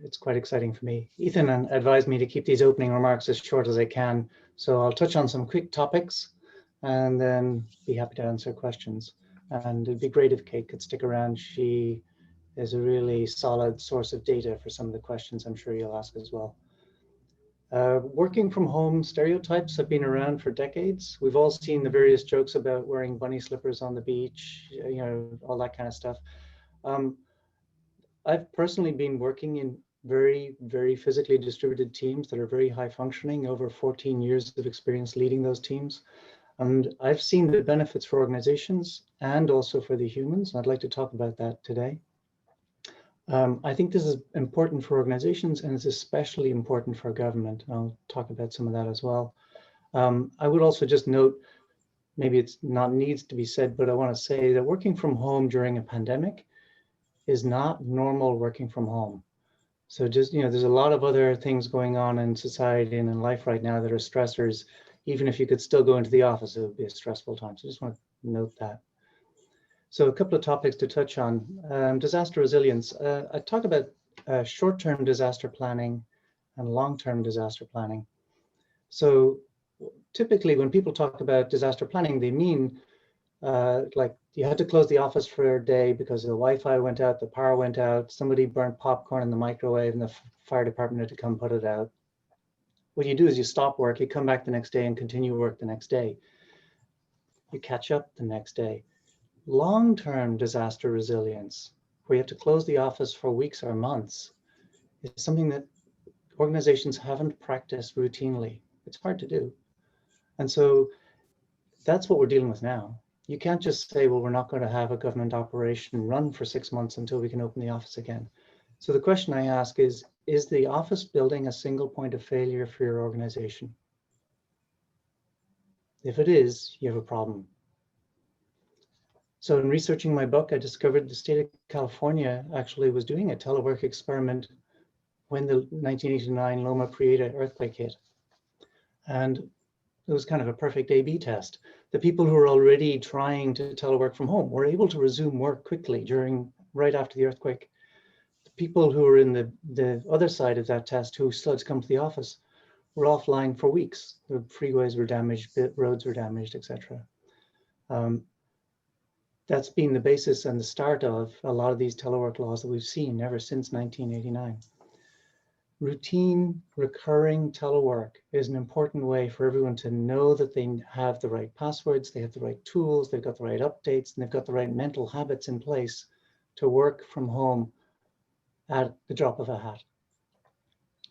It's quite exciting for me. Ethan advised me to keep these opening remarks as short as I can, so I'll touch on some quick topics and then be happy to answer questions. And it'd be great if Kate could stick around. She is a really solid source of data for some of the questions I'm sure you'll ask as well. Working from home stereotypes have been around for decades. We've all seen the various jokes about wearing bunny slippers on the beach, all that kind of stuff. I've personally been working in very, very physically distributed teams that are very high functioning, over 14 years of experience leading those teams. And I've seen the benefits for organizations and also for the humans. I'd like to talk about that today. I think this is important for organizations, and it's especially important for government. I'll talk about some of that as well. I would also just note, maybe it's not needs to be said, but I want to say that working from home during a pandemic is not normal working from home. So just, there's a lot of other things going on in society and in life right now that are stressors. Even if you could still go into the office, it would be a stressful time. So I just want to note that. So a couple of topics to touch on. Disaster resilience. I talk about short-term disaster planning and long-term disaster planning. So typically when people talk about disaster planning, they mean like you had to close the office for a day because the Wi-Fi went out, the power went out, somebody burnt popcorn in the microwave and the fire department had to come put it out. What you do is you stop work, you come back the next day and continue work the next day. You catch up the next day. Long-term disaster resilience, where you have to close the office for weeks or months, is something that organizations haven't practiced routinely. It's hard to do. And so that's what we're dealing with now. You can't just say, well, we're not going to have a government operation run for 6 months until we can open the office again. So the question I ask is the office building a single point of failure for your organization? If it is, you have a problem. So in researching my book, I discovered the state of California actually was doing a telework experiment when the 1989 Loma Prieta earthquake hit. And it was kind of a perfect A/B test. The people who were already trying to telework from home were able to resume work quickly right after the earthquake. The people who were in the other side of that test, who still had to come to the office, were offline for weeks. The freeways were damaged, roads were damaged, etc. That's been the basis and the start of a lot of these telework laws that we've seen ever since 1989. Routine, recurring telework is an important way for everyone to know that they have the right passwords, they have the right tools, they've got the right updates, and they've got the right mental habits in place to work from home at the drop of a hat.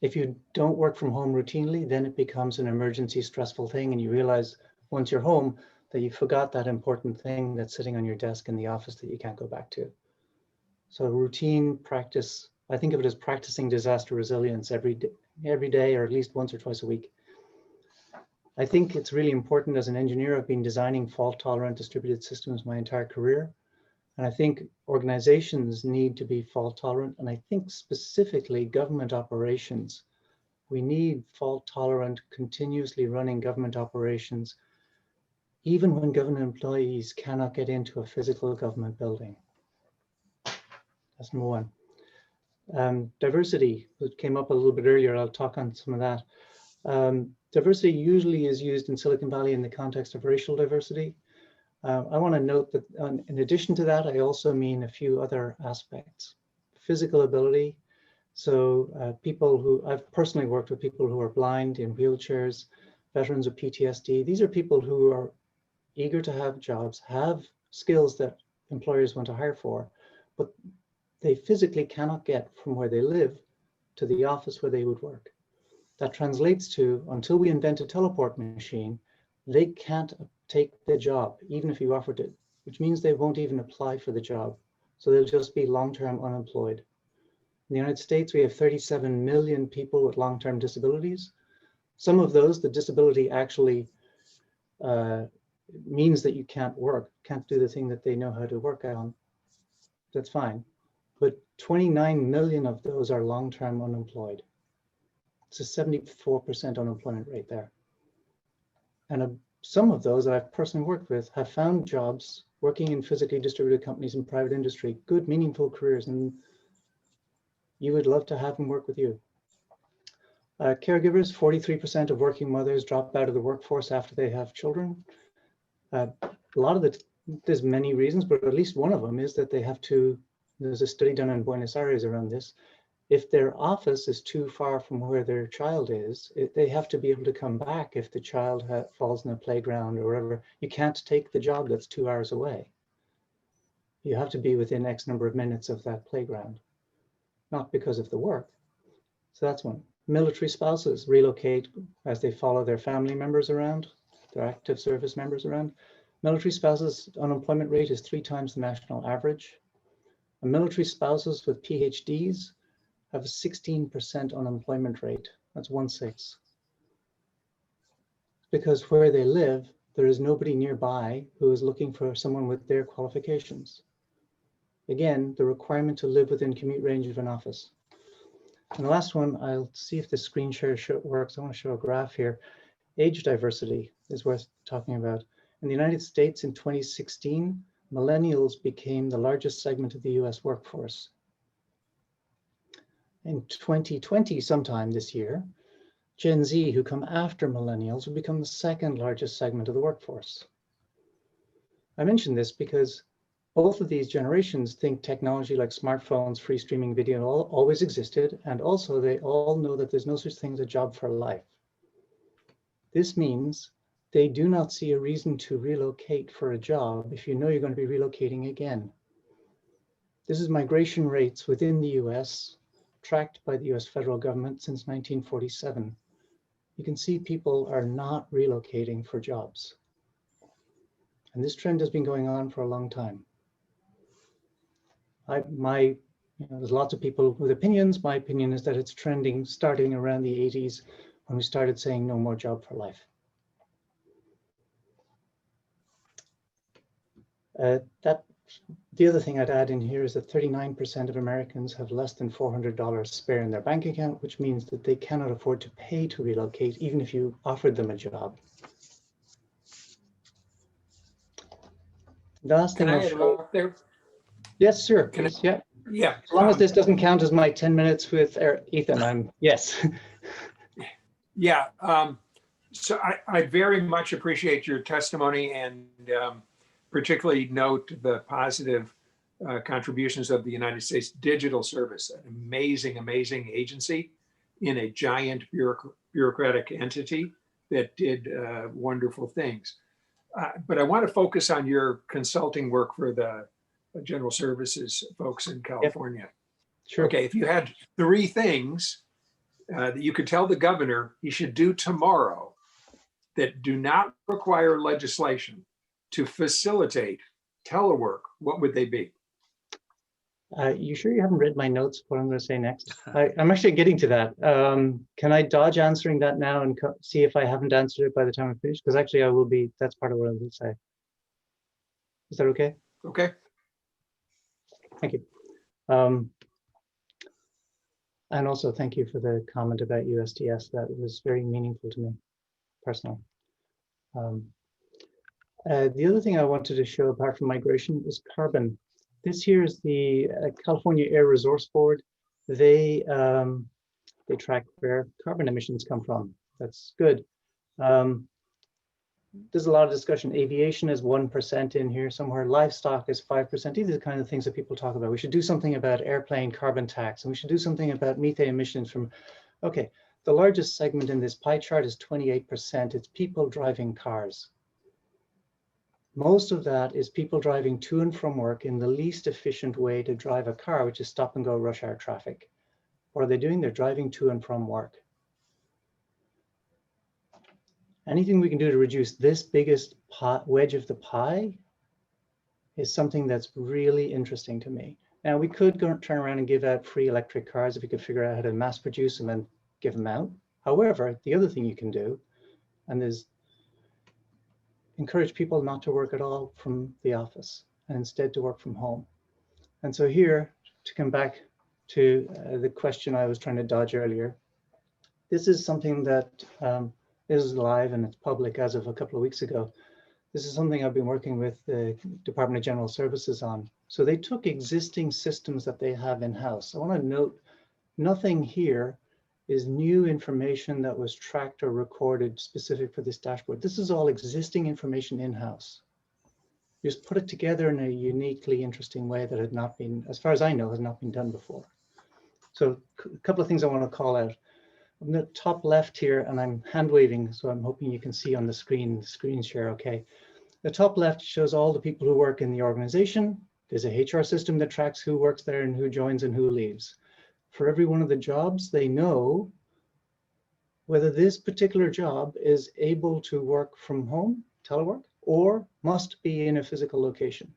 If you don't work from home routinely, then it becomes an emergency stressful thing, and you realize once you're home that you forgot that important thing that's sitting on your desk in the office that you can't go back to. So routine practice, I think of it as practicing disaster resilience every day or at least once or twice a week. I think it's really important. As an engineer, I've been designing fault-tolerant distributed systems my entire career. And I think organizations need to be fault-tolerant. And I think specifically government operations, we need fault-tolerant, continuously running government operations, even when government employees cannot get into a physical government building. That's number one. Diversity, that came up a little bit earlier. I'll talk on some of that. Diversity usually is used in Silicon Valley in the context of racial diversity. I want to note that in addition to that, I also mean a few other aspects. Physical ability. So people who, I've personally worked with people who are blind, in wheelchairs, veterans of PTSD. These are people who are eager to have jobs, have skills that employers want to hire for, but they physically cannot get from where they live to the office where they would work. That translates to, until we invent a teleport machine, they can't take the job, even if you offered it, which means they won't even apply for the job. So they'll just be long-term unemployed. In the United States, we have 37 million people with long-term disabilities. Some of those, the disability actually means that you can't work, can't do the thing that they know how to work on. That's fine. But 29 million of those are long-term unemployed. It's a 74% unemployment rate there. And some of those that I've personally worked with have found jobs working in physically distributed companies in private industry, good, meaningful careers, and you would love to have them work with you. Caregivers, 43% of working mothers drop out of the workforce after they have children. A lot of there's many reasons, but at least one of them is that they have to, there's a study done in Buenos Aires around this. If their office is too far from where their child is, they have to be able to come back if the child falls in a playground or wherever. You can't take the job that's 2 hours away. You have to be within X number of minutes of that playground, not because of the work. So that's one. Military spouses relocate as they follow their family members around, their active service members around. Military spouses' unemployment rate is 3 times the national average. And military spouses with PhDs have a 16% unemployment rate. That's 1/6. Because where they live, there is nobody nearby who is looking for someone with their qualifications. Again, the requirement to live within commute range of an office. And the last one, I'll see if the screen share works. I want to show a graph here. Age diversity is worth talking about. In the United States in 2016, millennials became the largest segment of the US workforce. In 2020, sometime this year, Gen Z, who come after millennials, will become the second largest segment of the workforce. I mention this because both of these generations think technology like smartphones, free streaming video always existed, and also they all know that there's no such thing as a job for life. This means they do not see a reason to relocate for a job if you know you're going to be relocating again. This is migration rates within the US, tracked by the US federal government since 1947. You can see people are not relocating for jobs. And this trend has been going on for a long time. There's lots of people with opinions. My opinion is that it's trending starting around the 80s when we started saying no more job for life. The other thing I'd add in here is that 39% of Americans have less than $400 spare in their bank account, which means that they cannot afford to pay to relocate, even if you offered them a job. The last thing I'll show. There? Yes, sir. Can I, yeah. Yeah. As long as this doesn't count as my 10 minutes with Ethan, yes. Yeah. So I very much appreciate your testimony and particularly note the positive contributions of the United States Digital Service, an amazing, amazing agency in a giant bureaucratic entity that did wonderful things. But I want to focus on your consulting work for the general services folks in California. Yep. Sure. Okay, if you had 3 things that you could tell the governor he should do tomorrow that do not require legislation to facilitate telework, what would they be? You sure you haven't read my notes, what I'm going to say next? I'm actually getting to that. Can I dodge answering that now and see if I haven't answered it by the time I finish? Because actually I will be, that's part of what I will say. Is that okay? Okay. Thank you. And also thank you for the comment about USDS. That was very meaningful to me personally. The other thing I wanted to show apart from migration is carbon. This here is the California Air Resource Board. They track where carbon emissions come from. That's good. There's a lot of discussion. Aviation is 1% in here somewhere. Livestock is 5%. These are the kind of things that people talk about. We should do something about airplane carbon tax, and we should do something about methane emissions from, okay. The largest segment in this pie chart is 28%. It's people driving cars. Most of that is people driving to and from work in the least efficient way to drive a car, which is stop and go rush hour traffic. What are they doing? They're driving to and from work. Anything we can do to reduce this biggest wedge of the pie is something that's really interesting to me. Now, we could turn around and give out free electric cars if we could figure out how to mass produce them and give them out. However, the other thing you can do, and is encourage people not to work at all from the office and instead to work from home. And so here, to come back to the question I was trying to dodge earlier, this is something that is live and it's public as of a couple of weeks ago. This is something I've been working with the Department of General Services on. So they took existing systems that they have in-house. I want to note, nothing here is new information that was tracked or recorded specific for this dashboard. This is all existing information in-house. Just put it together in a uniquely interesting way that had not been, as far as I know, has not been done before. So a couple of things I want to call out. On the top left here, and I'm hand waving, so I'm hoping you can see on the screen share okay. The top left shows all the people who work in the organization. There's a HR system that tracks who works there and who joins and who leaves. For every one of the jobs, they know whether this particular job is able to work from home, telework, or must be in a physical location.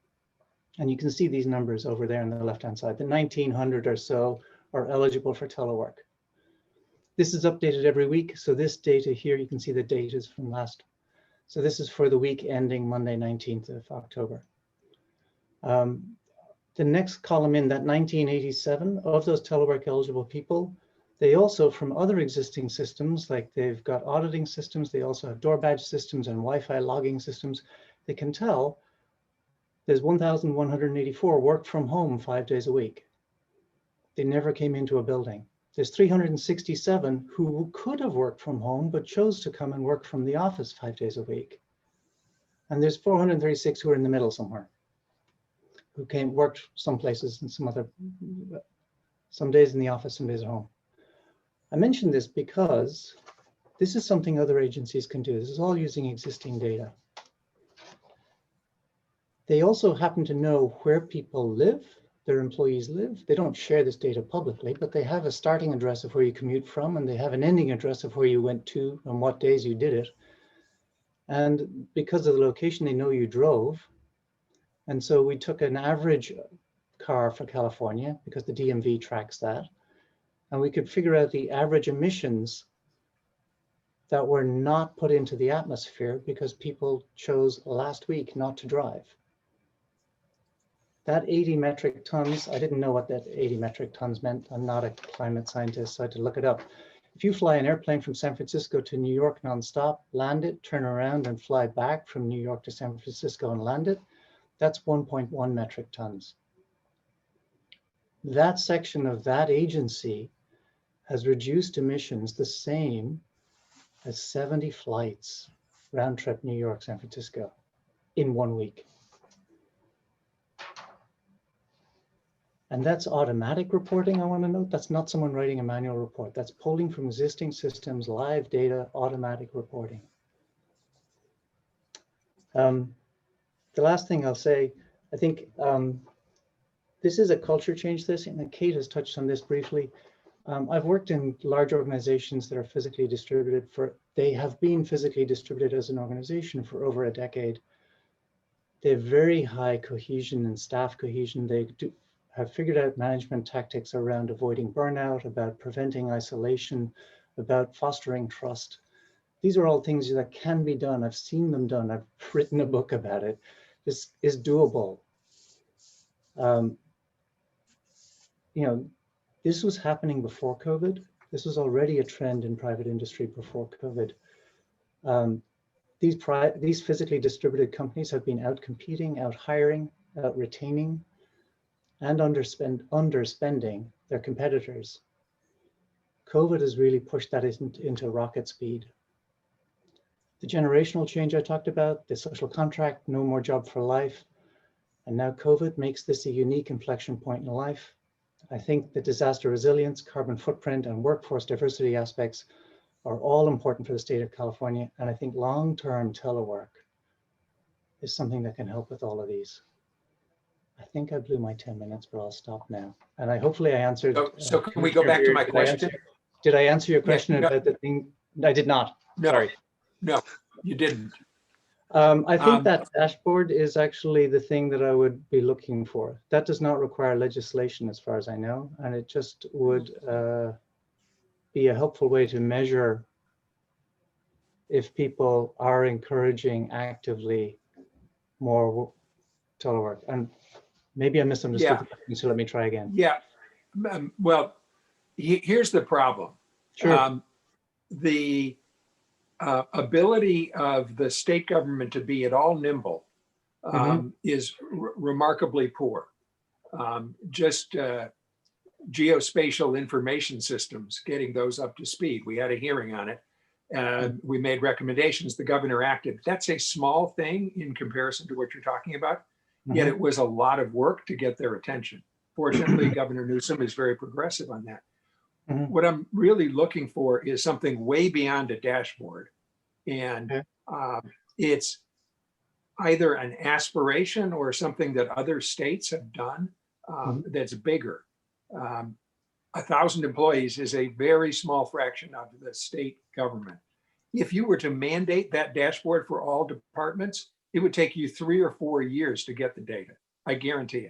And you can see these numbers over there on the left-hand side. The 1,900 or so are eligible for telework. This is updated every week. So this data here, you can see the date is from last. So this is for the week ending Monday, 19th of October. The next column in that 1987 of those telework eligible people, they also from other existing systems, like they've got auditing systems, they also have door badge systems and Wi-Fi logging systems, they can tell There's 1,184 work from home 5 days a week. They never came into a building. There's 367 who could have worked from home, but chose to come and work from the office 5 days a week. And there's 436 who are in the middle somewhere, who worked some places and some days in the office, some days at home. I mention this because this is something other agencies can do. This is all using existing data. They also happen to know where people live, their employees live. They don't share this data publicly, but they have a starting address of where you commute from, and they have an ending address of where you went to and what days you did it. And because of the location, they know you drove. And so we took an average car for California, because the DMV tracks that, and we could figure out the average emissions that were not put into the atmosphere because people chose last week not to drive. That 80 metric tons, I didn't know what that 80 metric tons meant. I'm not a climate scientist, so I had to look it up. If you fly an airplane from San Francisco to New York nonstop, land it, turn around and fly back from New York to San Francisco and land it, that's 1.1 metric tons. That section of that agency has reduced emissions the same as 70 flights, round trip New York, San Francisco in 1 week. And that's automatic reporting, I want to note. That's not someone writing a manual report. That's pulling from existing systems, live data, automatic reporting. The last thing I'll say, I think this is a culture change, and Kate has touched on this briefly. I've worked in large organizations that are physically distributed they have been physically distributed as an organization for over a decade. They have very high cohesion and staff cohesion. They have figured out management tactics around avoiding burnout, about preventing isolation, about fostering trust. These are all things that can be done. I've seen them done. I've written a book about it. This is doable. This was happening before COVID. This was already a trend in private industry before COVID. These physically distributed companies have been out competing, out hiring, out retaining, and underspending their competitors. COVID has really pushed that into rocket speed. The generational change I talked about, the social contract, no more job for life, and now COVID makes this a unique inflection point in life. I think the disaster resilience, carbon footprint, and workforce diversity aspects are all important for the state of California, and I think long-term telework is something that can help with all of these. I think I blew my 10 minutes, but I'll stop now. And hopefully I answered. So can we go back to my question? Did I answer your question about the thing? I did not. No, sorry. No, you didn't. I think that dashboard is actually the thing that I would be looking for. That does not require legislation as far as I know, and it just would be a helpful way to measure if people are encouraging actively more telework. And maybe I misunderstood the question, so let me try again. Yeah, well, here's the problem. Sure. The ability of the state government to be at all nimble is remarkably poor. Just geospatial information systems, getting those up to speed. We had a hearing on it. We made recommendations. The governor acted. That's a small thing in comparison to what you're talking about. Yet it was a lot of work to get their attention. Fortunately, Governor Newsom is very progressive on that. What I'm really looking for is something way beyond a dashboard. And it's either an aspiration or something that other states have done that's bigger. 1,000 employees is a very small fraction of the state government. If you were to mandate that dashboard for all departments, it would take you 3 or 4 years to get the data. I guarantee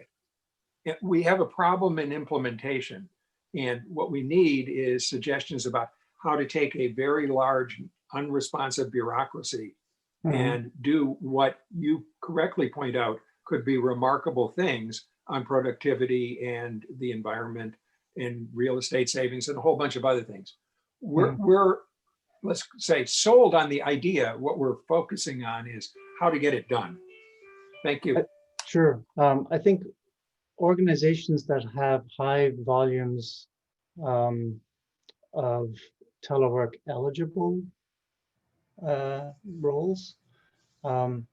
it. We have a problem in implementation. And what we need is suggestions about how to take a very large, unresponsive bureaucracy and do what you correctly point out could be remarkable things on productivity and the environment and real estate savings and a whole bunch of other things. We're let's say, sold on the idea. What we're focusing on is how to get it done. Thank you. Sure. I think organizations that have high volumes of telework eligible roles, and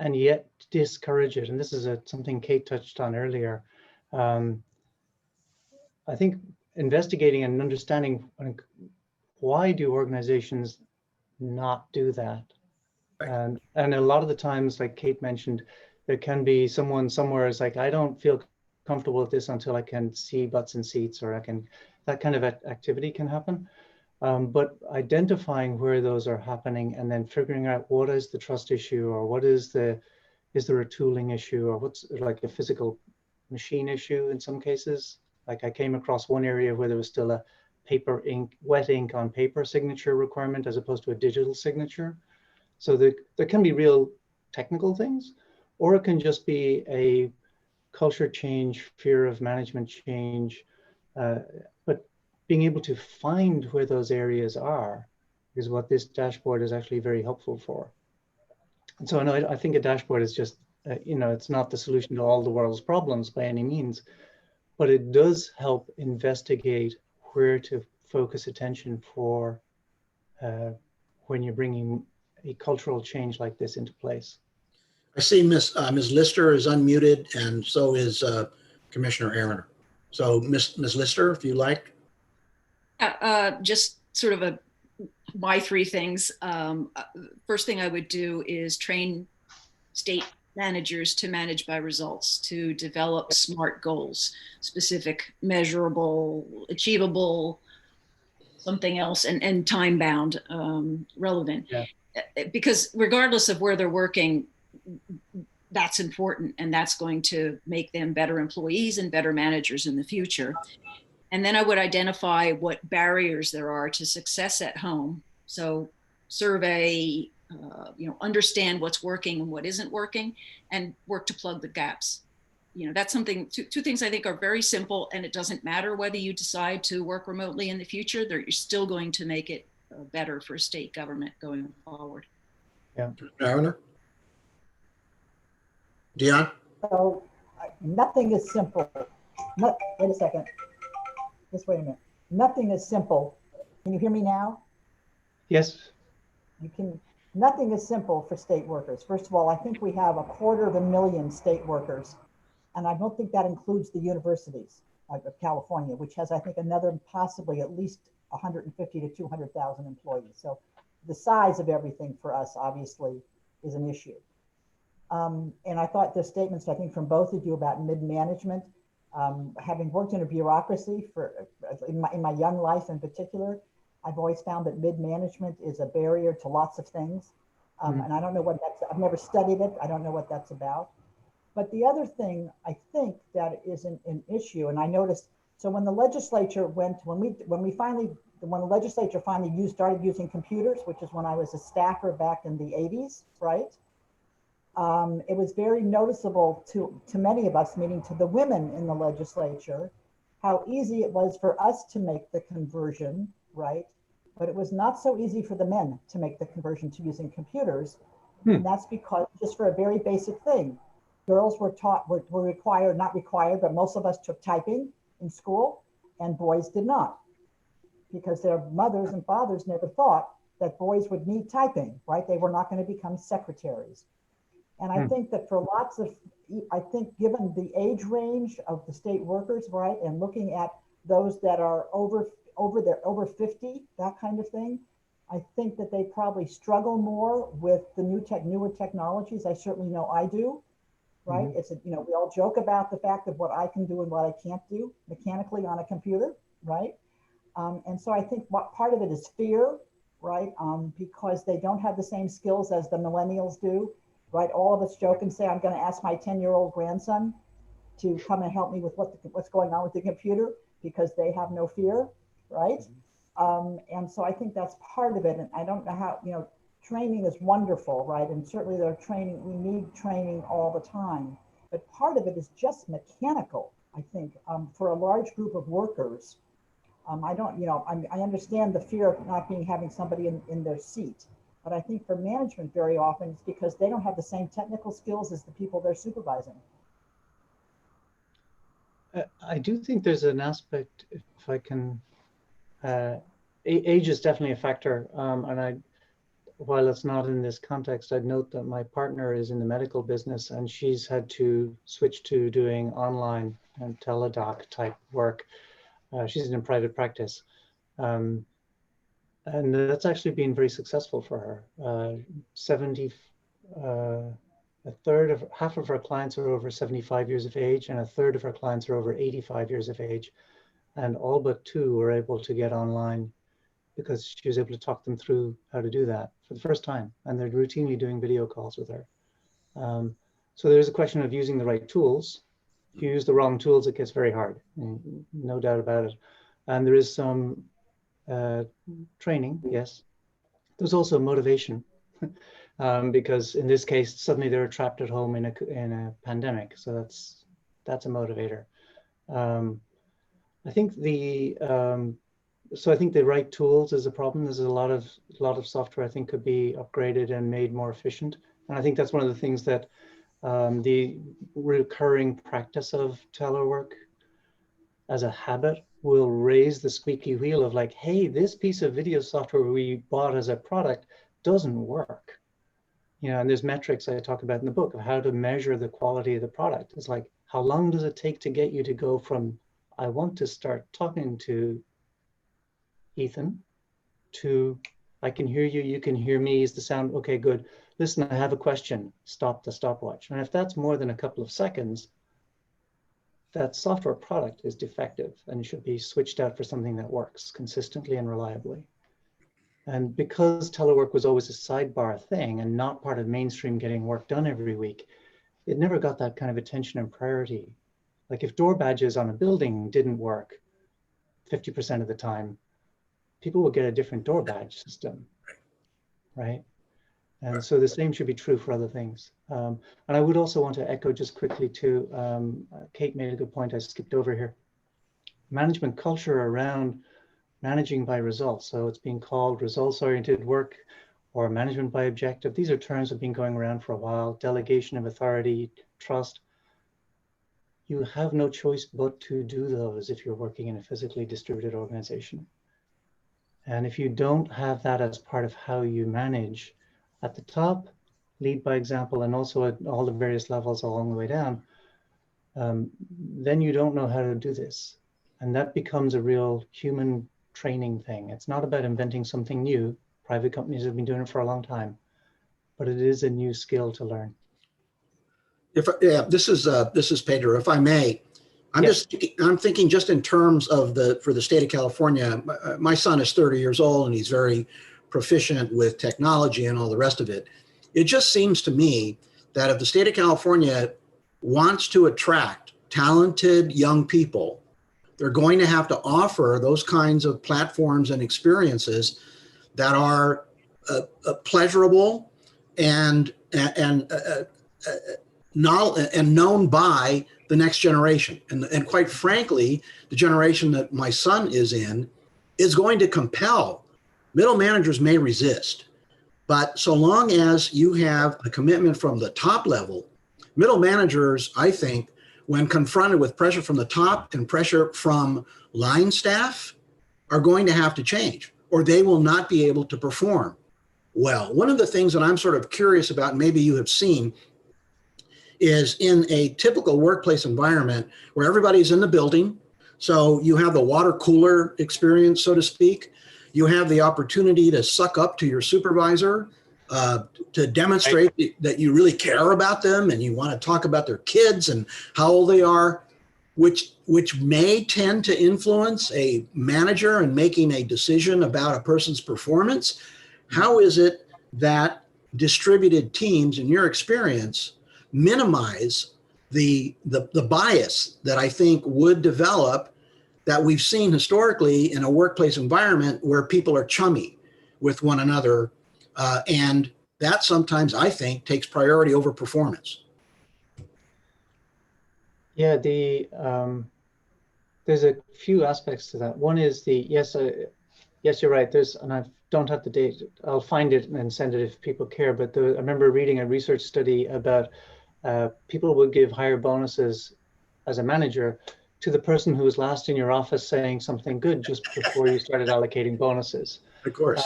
yet discourage it. And this is something Kate touched on earlier. I think investigating and understanding why do organizations not do that? And a lot of the times, like Kate mentioned, there can be someone somewhere is like, I don't feel comfortable with this until I can see butts and seats, or that kind of activity can happen. But identifying where those are happening and then figuring out what is the trust issue, or is there a tooling issue, or what's like a physical machine issue in some cases. Like I came across one area where there was still a wet ink on paper signature requirement as opposed to a digital signature. So there can be real technical things, or it can just be a culture change, fear of management change, but being able to find where those areas are is what this dashboard is actually very helpful for. And so I think a dashboard is just, it's not the solution to all the world's problems by any means, but it does help investigate where to focus attention for when you're bringing a cultural change like this into place. I see Ms. Lister is unmuted, and so is Commissioner Aaron. So Ms. Lister, if you like. Just sort of my three things. First thing I would do is train state managers to manage by results, to develop SMART goals, specific, measurable, achievable, something else, and time bound, relevant. Yeah. Because regardless of where they're working, that's important, and that's going to make them better employees and better managers in the future. And then I would identify what barriers there are to success at home. So survey, understand what's working and what isn't working, and work to plug the gaps. That's something, two things I think are very simple, and it doesn't matter whether you decide to work remotely in the future, you're still going to make it better for state government going forward. Yeah. Aaron? Dion? So nothing is simple. Wait a second. Just wait a minute. Nothing is simple. Can you hear me now? Yes. Nothing is simple for state workers. First of all, I think we have 250,000 state workers, and I don't think that includes the universities of California, which has, I think, another possibly at least 150 to 200,000 employees. So the size of everything for us obviously is an issue. And I thought the statements, I think, from both of you about mid-management, having worked in a bureaucracy in my young life in particular, I've always found that mid-management is a barrier to lots of things. And I don't know what I've never studied it. I don't know what that's about. But the other thing I think that is an issue, and I noticed, so when the legislature when the legislature finally started using computers, which is when I was a staffer back in the 80s, right? It was very noticeable to many of us, meaning to the women in the legislature, how easy it was for us to make the conversion, right? But it was not so easy for the men to make the conversion to using computers. And that's because, just for a very basic thing, girls were required, not required, but most of us took typing in school, and boys did not, because their mothers and fathers never thought that boys would need typing, right? They were not going to become secretaries. And I think that for given the age range of the state workers, right, and looking at those that are over 50, that kind of thing, I think that they probably struggle more with the newer technologies. I certainly know I do, right? We all joke about the fact of what I can do and what I can't do mechanically on a computer, right? And so I think part of it is fear, right? Because they don't have the same skills as the millennials do. Right, all of us joke and say, I'm going to ask my 10-year-old grandson to come and help me with what's going on with the computer, because they have no fear, right? And so I think that's part of it. And I don't know how, training is wonderful, right? And certainly we need training all the time. But part of it is just mechanical, I think, for a large group of workers. I understand the fear of not having somebody in their seat. But I think for management, very often it's because they don't have the same technical skills as the people they're supervising. I do think there's an aspect, if I can, age is definitely a factor. And while it's not in this context, I'd note that my partner is in the medical business and she's had to switch to doing online and teledoc type work. She's in private practice. And that's actually been very successful for her. Half of her clients are over 75 years of age, and a third of her clients are over 85 years of age. And all but 2 were able to get online because she was able to talk them through how to do that for the first time. And they're routinely doing video calls with her. So there's a question of using the right tools. If you use the wrong tools, it gets very hard, no doubt about it. And there is some training, yes. There's also motivation, because in this case, suddenly they're trapped at home in a pandemic. So that's a motivator. I think the right tools is a problem. There's a lot of software I think could be upgraded and made more efficient. And I think that's one of the things that the recurring practice of telework as a habit will raise the squeaky wheel of like, hey, this piece of video software we bought as a product doesn't work. And there's metrics I talk about in the book of how to measure the quality of the product. It's like, how long does it take to get you to go from, I want to start talking to Ethan, to I can hear you, you can hear me, is the sound, okay, good. Listen, I have a question, stop the stopwatch. And if that's more than a couple of seconds, that software product is defective and should be switched out for something that works consistently and reliably. And because telework was always a sidebar thing and not part of mainstream getting work done every week, it never got that kind of attention and priority. Like if door badges on a building didn't work 50% of the time, people would get a different door badge system, right? And so the same should be true for other things. And I would also want to echo just quickly too, Kate made a good point I skipped over here. Management culture around managing by results. So it's being called results-oriented work or management by objective. These are terms that have been going around for a while. Delegation of authority, trust. You have no choice but to do those if you're working in a physically distributed organization. And if you don't have that as part of how you manage at the top, lead by example, and also at all the various levels along the way down, then you don't know how to do this. And that becomes a real human training thing. It's not about inventing something new. Private companies have been doing it for a long time, but it is a new skill to learn. This is Pedro, if I may. I'm thinking just in terms of for the state of California. My son is 30 years old and he's very proficient with technology and all the rest of it. It just seems to me that if the state of California wants to attract talented young people, they're going to have to offer those kinds of platforms and experiences that are pleasurable and known by the next generation. And quite frankly, the generation that my son is in is going to compel. Middle managers may resist, but so long as you have a commitment from the top level, middle managers, I think, when confronted with pressure from the top and pressure from line staff, are going to have to change, or they will not be able to perform well. One of the things that I'm sort of curious about, and maybe you have seen, is in a typical workplace environment where everybody's in the building. So you have the water cooler experience, so to speak. You have the opportunity to suck up to your supervisor, to demonstrate that you really care about them and you want to talk about their kids and how old they are, which may tend to influence a manager in making a decision about a person's performance. How is it that distributed teams, in your experience, minimize the bias that I think would develop, that we've seen historically in a workplace environment where people are chummy with one another, and that sometimes, I think, takes priority over performance? Yeah, there's a few aspects to that. One is yes, you're right. And I've don't have the date. I'll find it and send it if people care. But I remember reading a research study about people would give higher bonuses as a manager to the person who was last in your office saying something good just before you started allocating bonuses. Of course.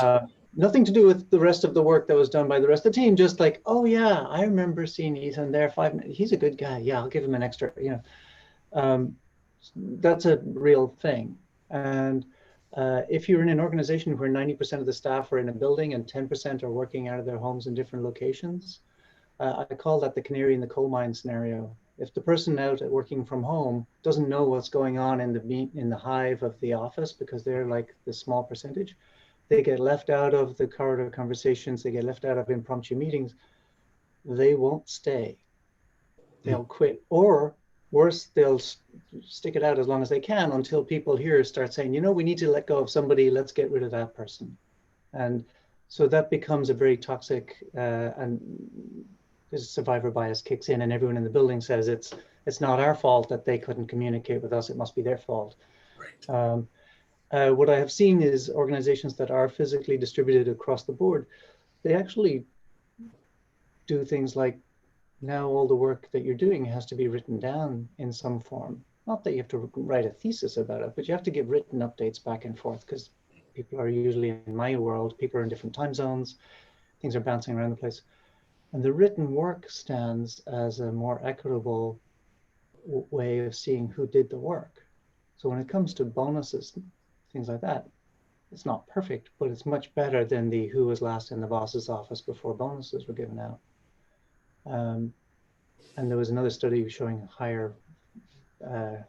Nothing to do with the rest of the work that was done by the rest of the team. Just like, oh yeah, I remember seeing Ethan there 5 minutes. He's a good guy. Yeah, I'll give him an extra. You know, that's a real thing. And if you're in an organization where 90% of the staff are in a building and 10% are working out of their homes in different locations, I call that the canary in the coal mine scenario. If the person out at working from home doesn't know what's going on in the hive of the office because they're like the small percentage, they get left out of the corridor conversations, they get left out of impromptu meetings, they won't stay. They'll quit, or worse, they'll stick it out as long as they can until people here start saying, you know, we need to let go of somebody, let's get rid of that person. And so that becomes a very toxic, and this survivor bias kicks in, and everyone in the building says it's not our fault that they couldn't communicate with us, it must be their fault. Right. What I have seen is organizations that are physically distributed across the board, they actually do things like, now all the work that you're doing has to be written down in some form. Not that you have to write a thesis about it, but you have to give written updates back and forth, because people are usually, in my world, people are in different time zones, things are bouncing around the place. And the written work stands as a more equitable way of seeing who did the work. So when it comes to bonuses, things like that, it's not perfect, but it's much better than the who was last in the boss's office before bonuses were given out. And there was another study showing higher, to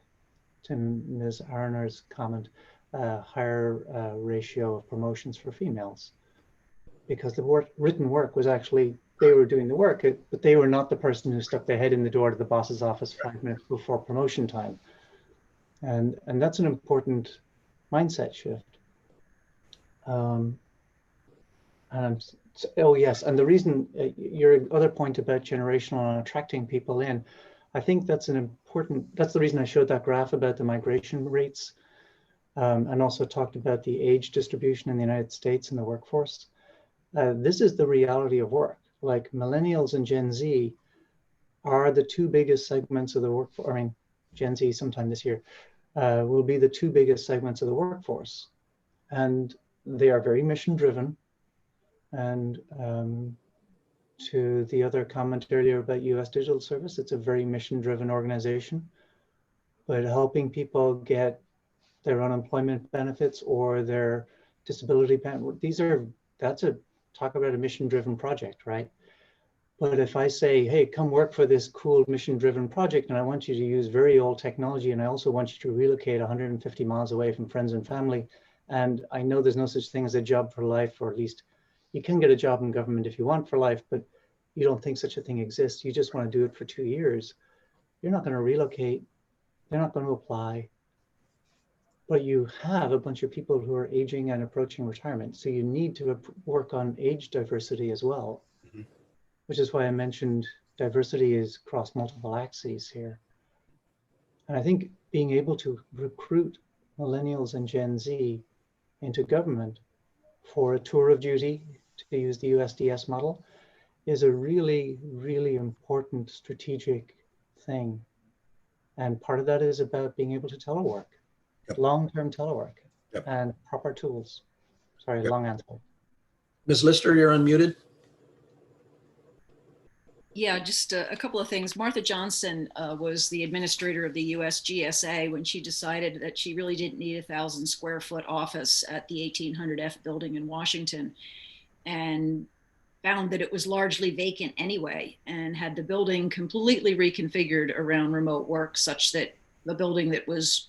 Ms. Arner's comment, higher ratio of promotions for females, because the written work was actually, they were doing the work, but they were not the person who stuck their head in the door to the boss's office 5 minutes before promotion time. And that's an important mindset shift. Oh yes, and the reason, your other point about generational and attracting people in, I think that's that's the reason I showed that graph about the migration rates, and also talked about the age distribution in the United States in the workforce. This is the reality of work. Like millennials and Gen Z are the two biggest segments of the workforce. I mean, Gen Z sometime this year will be the two biggest segments of the workforce. And they are very mission driven. And to the other comment earlier about US Digital Service, it's a very mission-driven organization, but helping people get their unemployment benefits or their disability benefits, talk about a mission-driven project, right? But if I say, hey, come work for this cool mission-driven project, and I want you to use very old technology, and I also want you to relocate 150 miles away from friends and family, and I know there's no such thing as a job for life, or at least you can get a job in government if you want for life, but you don't think such a thing exists. You just want to do it for 2 years. You're not going to relocate. They're not going to apply. But you have a bunch of people who are aging and approaching retirement. So you need to work on age diversity as well, which is why I mentioned diversity is across multiple axes here. And I think being able to recruit millennials and Gen Z into government for a tour of duty, to use the USDS model, is a really, really important strategic thing. And part of that is about being able to telework, long-term telework, and proper tools. Sorry, long answer. Ms. Lister, you're unmuted. Yeah, just a couple of things. Martha Johnson was the administrator of the US GSA when she decided that she really didn't need 1,000 square foot office at the 1800 F building in Washington, and found that it was largely vacant anyway, and had the building completely reconfigured around remote work, such that the building that was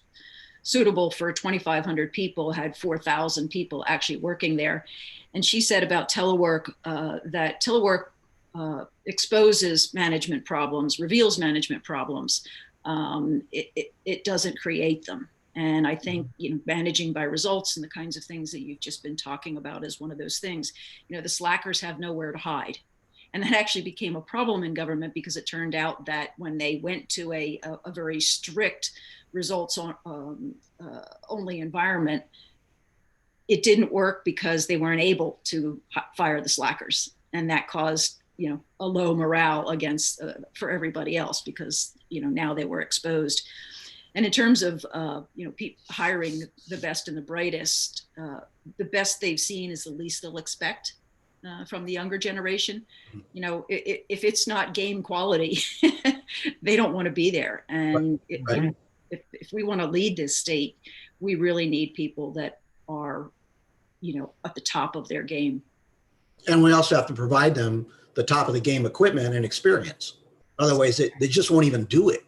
suitable for 2,500 people had 4,000 people actually working there. And she said about telework that telework exposes management problems, reveals management problems. It doesn't create them. And I think, managing by results and the kinds of things that you've just been talking about is one of those things. The slackers have nowhere to hide. And that actually became a problem in government, because it turned out that when they went to a very strict results only environment, it didn't work because they weren't able to fire the slackers, and that caused, you know, a low morale against for everybody else, because, you know, now they were exposed. And in terms of you know, hiring the best and the brightest, the best they've seen is the least they'll expect from the younger generation. You know, if it's not game quality, they don't want to be there. And Right. if we want to lead this state, we really need people that are, you know, at the top of their game. And we also have to provide them the top of the game equipment and experience. Otherwise, they just won't even do it.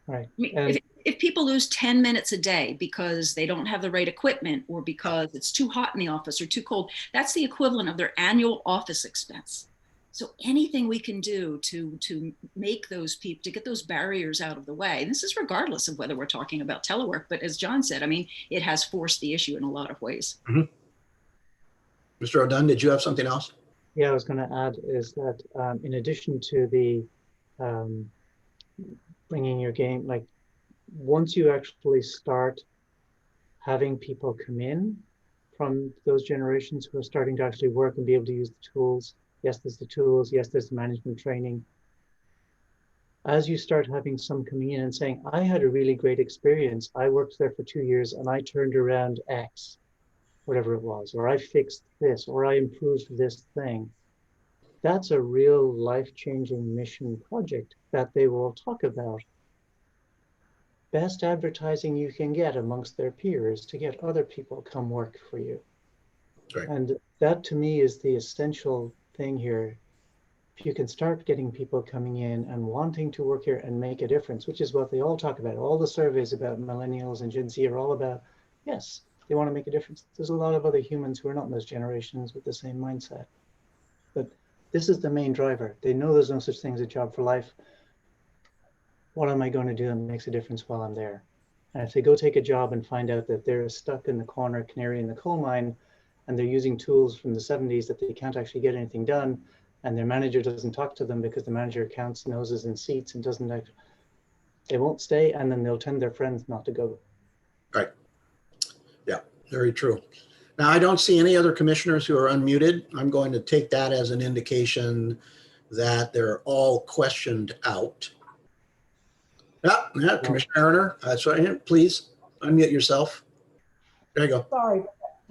Right. I mean, if people lose 10 minutes a day because they don't have the right equipment, or because it's too hot in the office or too cold, that's the equivalent of their annual office expense. So anything we can do to make those people, to get those barriers out of the way, and this is regardless of whether we're talking about telework, but as John said, I mean, it has forced the issue in a lot of ways. Mm-hmm. Mr. O'Dunn, did you have something else? Yeah, I was going to add is that in addition to the bringing your game, like once you actually start having people come in from those generations who are starting to actually work and be able to use the tools, yes, there's the tools, yes, there's the management training. As you start having some coming in and saying, I had a really great experience, I worked there for 2 years and I turned around X, whatever it was, or I fixed this, or I improved this thing. That's a real life-changing mission project that they will talk about. Best advertising you can get amongst their peers to get other people come work for you. Right. And that to me is the essential thing here. If you can start getting people coming in and wanting to work here and make a difference, which is what they all talk about. All the surveys about millennials and Gen Z are all about, yes, they want to make a difference. There's a lot of other humans who are not in those generations with the same mindset. But this is the main driver. They know there's no such thing as a job for life. What am I going to do that makes a difference while I'm there? And if they go take a job and find out that they're stuck in the corner, canary in the coal mine, and they're using tools from the 70s that they can't actually get anything done, and their manager doesn't talk to them because the manager counts noses and seats and doesn't act, they won't stay, and then they'll tell their friends not to go. Right. Yeah, very true. Now, I don't see any other commissioners who are unmuted. I'm going to take that as an indication that they're all questioned out. Yeah, Commissioner Erner, that's right. Please unmute yourself. There you go. Sorry,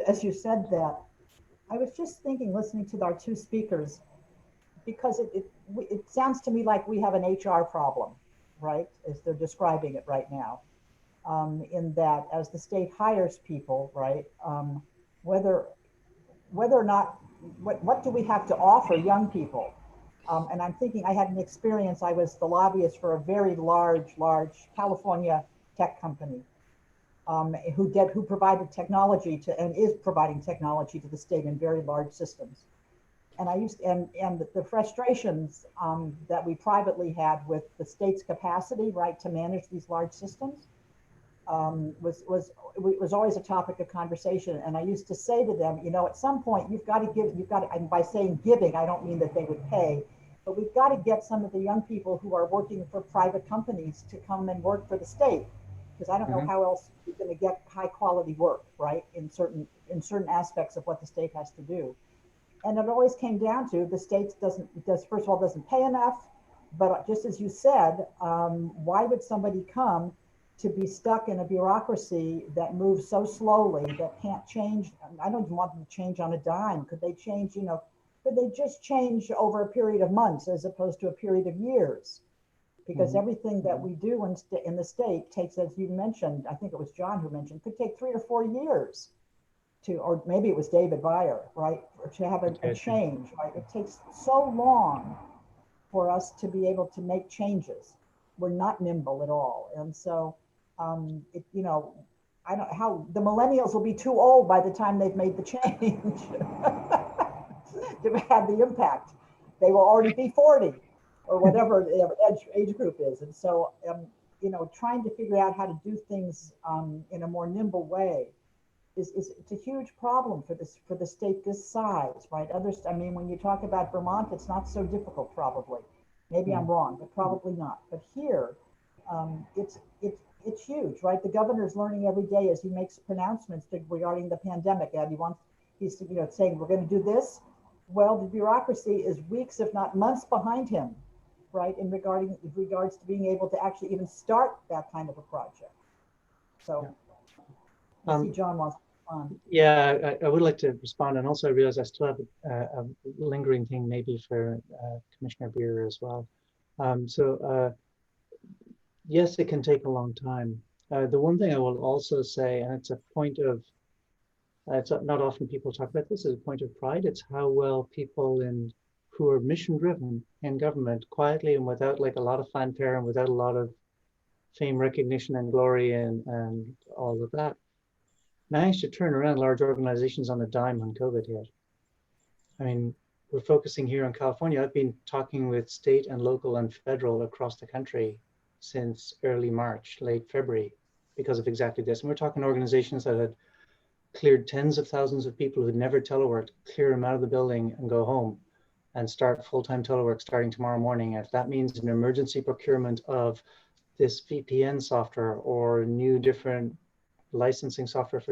as you said that, I was just thinking, listening to our two speakers, because it sounds to me like we have an HR problem, right? As they're describing it right now, in that as the state hires people, right? Whether or not, what do we have to offer young people? And I'm thinking, I had an experience, I was the lobbyist for a very large California tech company who provided technology to, and is providing technology to the state in very large systems. And and the frustrations that we privately had with the state's capacity, right, to manage these large systems was always a topic of conversation. And I used to say to them, you know, at some point you've got to, and by saying giving, I don't mean that they would pay, but we've got to get some of the young people who are working for private companies to come and work for the state, because I don't know how else you're going to get high quality work, right, in certain aspects of what the state has to do. And it always came down to the state first of all doesn't pay enough, but just as you said, why would somebody come to be stuck in a bureaucracy that moves so slowly that can't change? I don't even want them to change on a dime. Could they change, you know, could they just change over a period of months as opposed to a period of years? Because everything that we do in the state takes, as you mentioned, I think it was John who mentioned, could take 3 or 4 years to, or maybe it was David Byer, right, to have a change, right? It takes so long for us to be able to make changes. We're not nimble at all. And so, you know, I don't know how the millennials will be too old by the time they've made the change to have the impact. They will already be 40 or whatever the age group is. And so, you know, trying to figure out how to do things in a more nimble way it's a huge problem for the state this size, right? I mean, when you talk about Vermont, it's not so difficult, probably. Maybe I'm wrong, but probably not. But here, it's huge, right? The governor's learning every day as he makes pronouncements regarding the pandemic. And he's saying, we're going to do this. Well, the bureaucracy is weeks, if not months behind him, right? In regards to being able to actually even start that kind of a project. So I see John wants to respond. Yeah, I would like to respond. And also I realize I still have a lingering thing maybe for Commissioner Beer as well. Yes, it can take a long time. The one thing I will also say, and it's a point of, it's not often people talk about this as a point of pride, it's how well people who are mission driven in government, quietly and without like a lot of fanfare and without a lot of fame, recognition and glory and all of that, managed to turn around large organizations on a dime when COVID hit. I mean, we're focusing here on California. I've been talking with state and local and federal across the country since early March, late February, because of exactly this. And we're talking organizations that had cleared tens of thousands of people who'd never teleworked, clear them out of the building and go home and start full-time telework starting tomorrow morning. If that means an emergency procurement of this VPN software or new different licensing software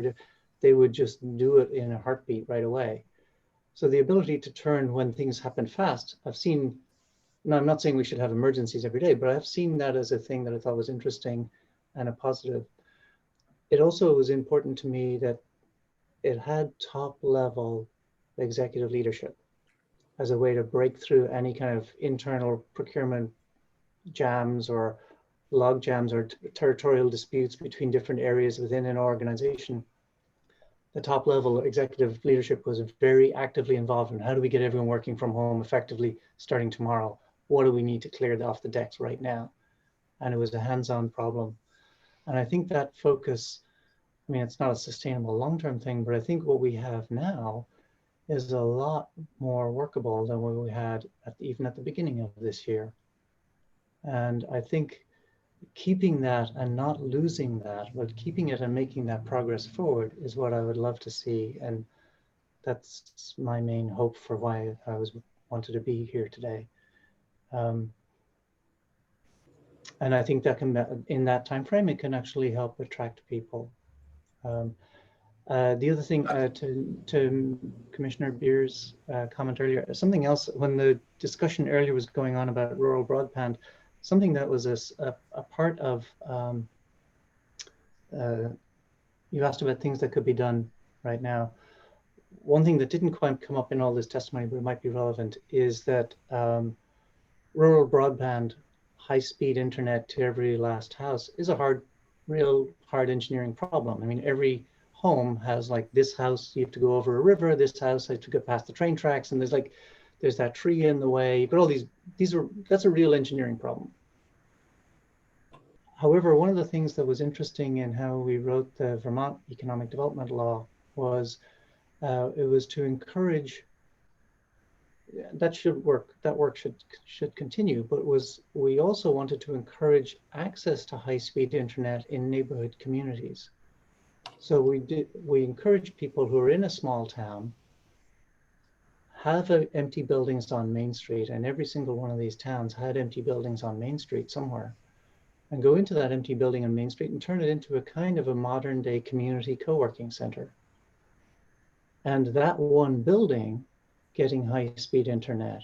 they would just do it in a heartbeat right away. So the ability to turn when things happen fast, I've seen, now I'm not saying we should have emergencies every day, but I've seen that as a thing that I thought was interesting and a positive. It also was important to me that it had top level executive leadership as a way to break through any kind of internal procurement jams or log jams or territorial disputes between different areas within an organization. The top level executive leadership was very actively involved in how do we get everyone working from home effectively starting tomorrow? What do we need to clear off the decks right now? And it was a hands-on problem. And I think that focus, I mean, it's not a sustainable long-term thing, but I think what we have now is a lot more workable than what we had even at the beginning of this year. And I think keeping that and not losing that, but keeping it and making that progress forward is what I would love to see. And that's my main hope for why I wanted to be here today. And I think that can, in that time frame, it can actually help attract people. The other thing to Commissioner Beer's comment earlier, something else, when the discussion earlier was going on about rural broadband, something that was a part of, you asked about things that could be done right now. One thing that didn't quite come up in all this testimony, but it might be relevant, is that rural broadband, high-speed internet to every last house is a real hard engineering problem. I mean, every home has like this house, you have to go over a river, this house, I have to get past the train tracks, and there's that tree in the way, but all that's a real engineering problem. However, one of the things that was interesting in how we wrote the Vermont Economic Development Law was it was to encourage, that work should continue, but we also wanted to encourage access to high-speed internet in neighborhood communities. So we encourage people who are in a small town, have empty buildings on Main Street, and every single one of these towns had empty buildings on Main Street somewhere, and go into that empty building on Main Street and turn it into a kind of a modern day community co-working center. And that one building getting high-speed internet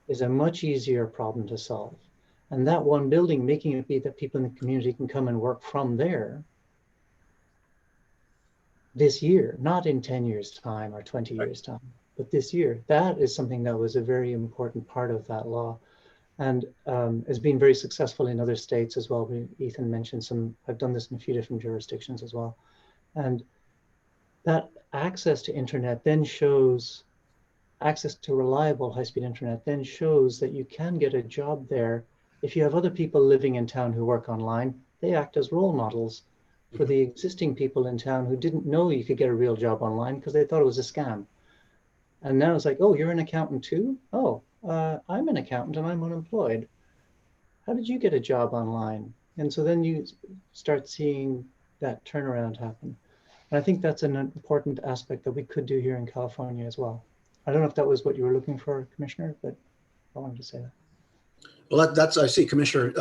is a much easier problem to solve. And that one building, making it be that people in the community can come and work from there this year, not in 10 years' time or 20 years' time, but this year. That is something that was a very important part of that law, and has been very successful in other states as well. Ethan mentioned I've done this in a few different jurisdictions as well. And that access to internet then shows, access to reliable high-speed internet then shows that you can get a job there. If you have other people living in town who work online, they act as role models for the existing people in town who didn't know you could get a real job online because they thought it was a scam. And now it's like, oh, you're an accountant too? Oh, I'm an accountant and I'm unemployed. How did you get a job online? And so then you start seeing that turnaround happen. And I think that's an important aspect that we could do here in California as well. I don't know if that was what you were looking for, Commissioner, but I wanted to say that. Well, I see Commissioner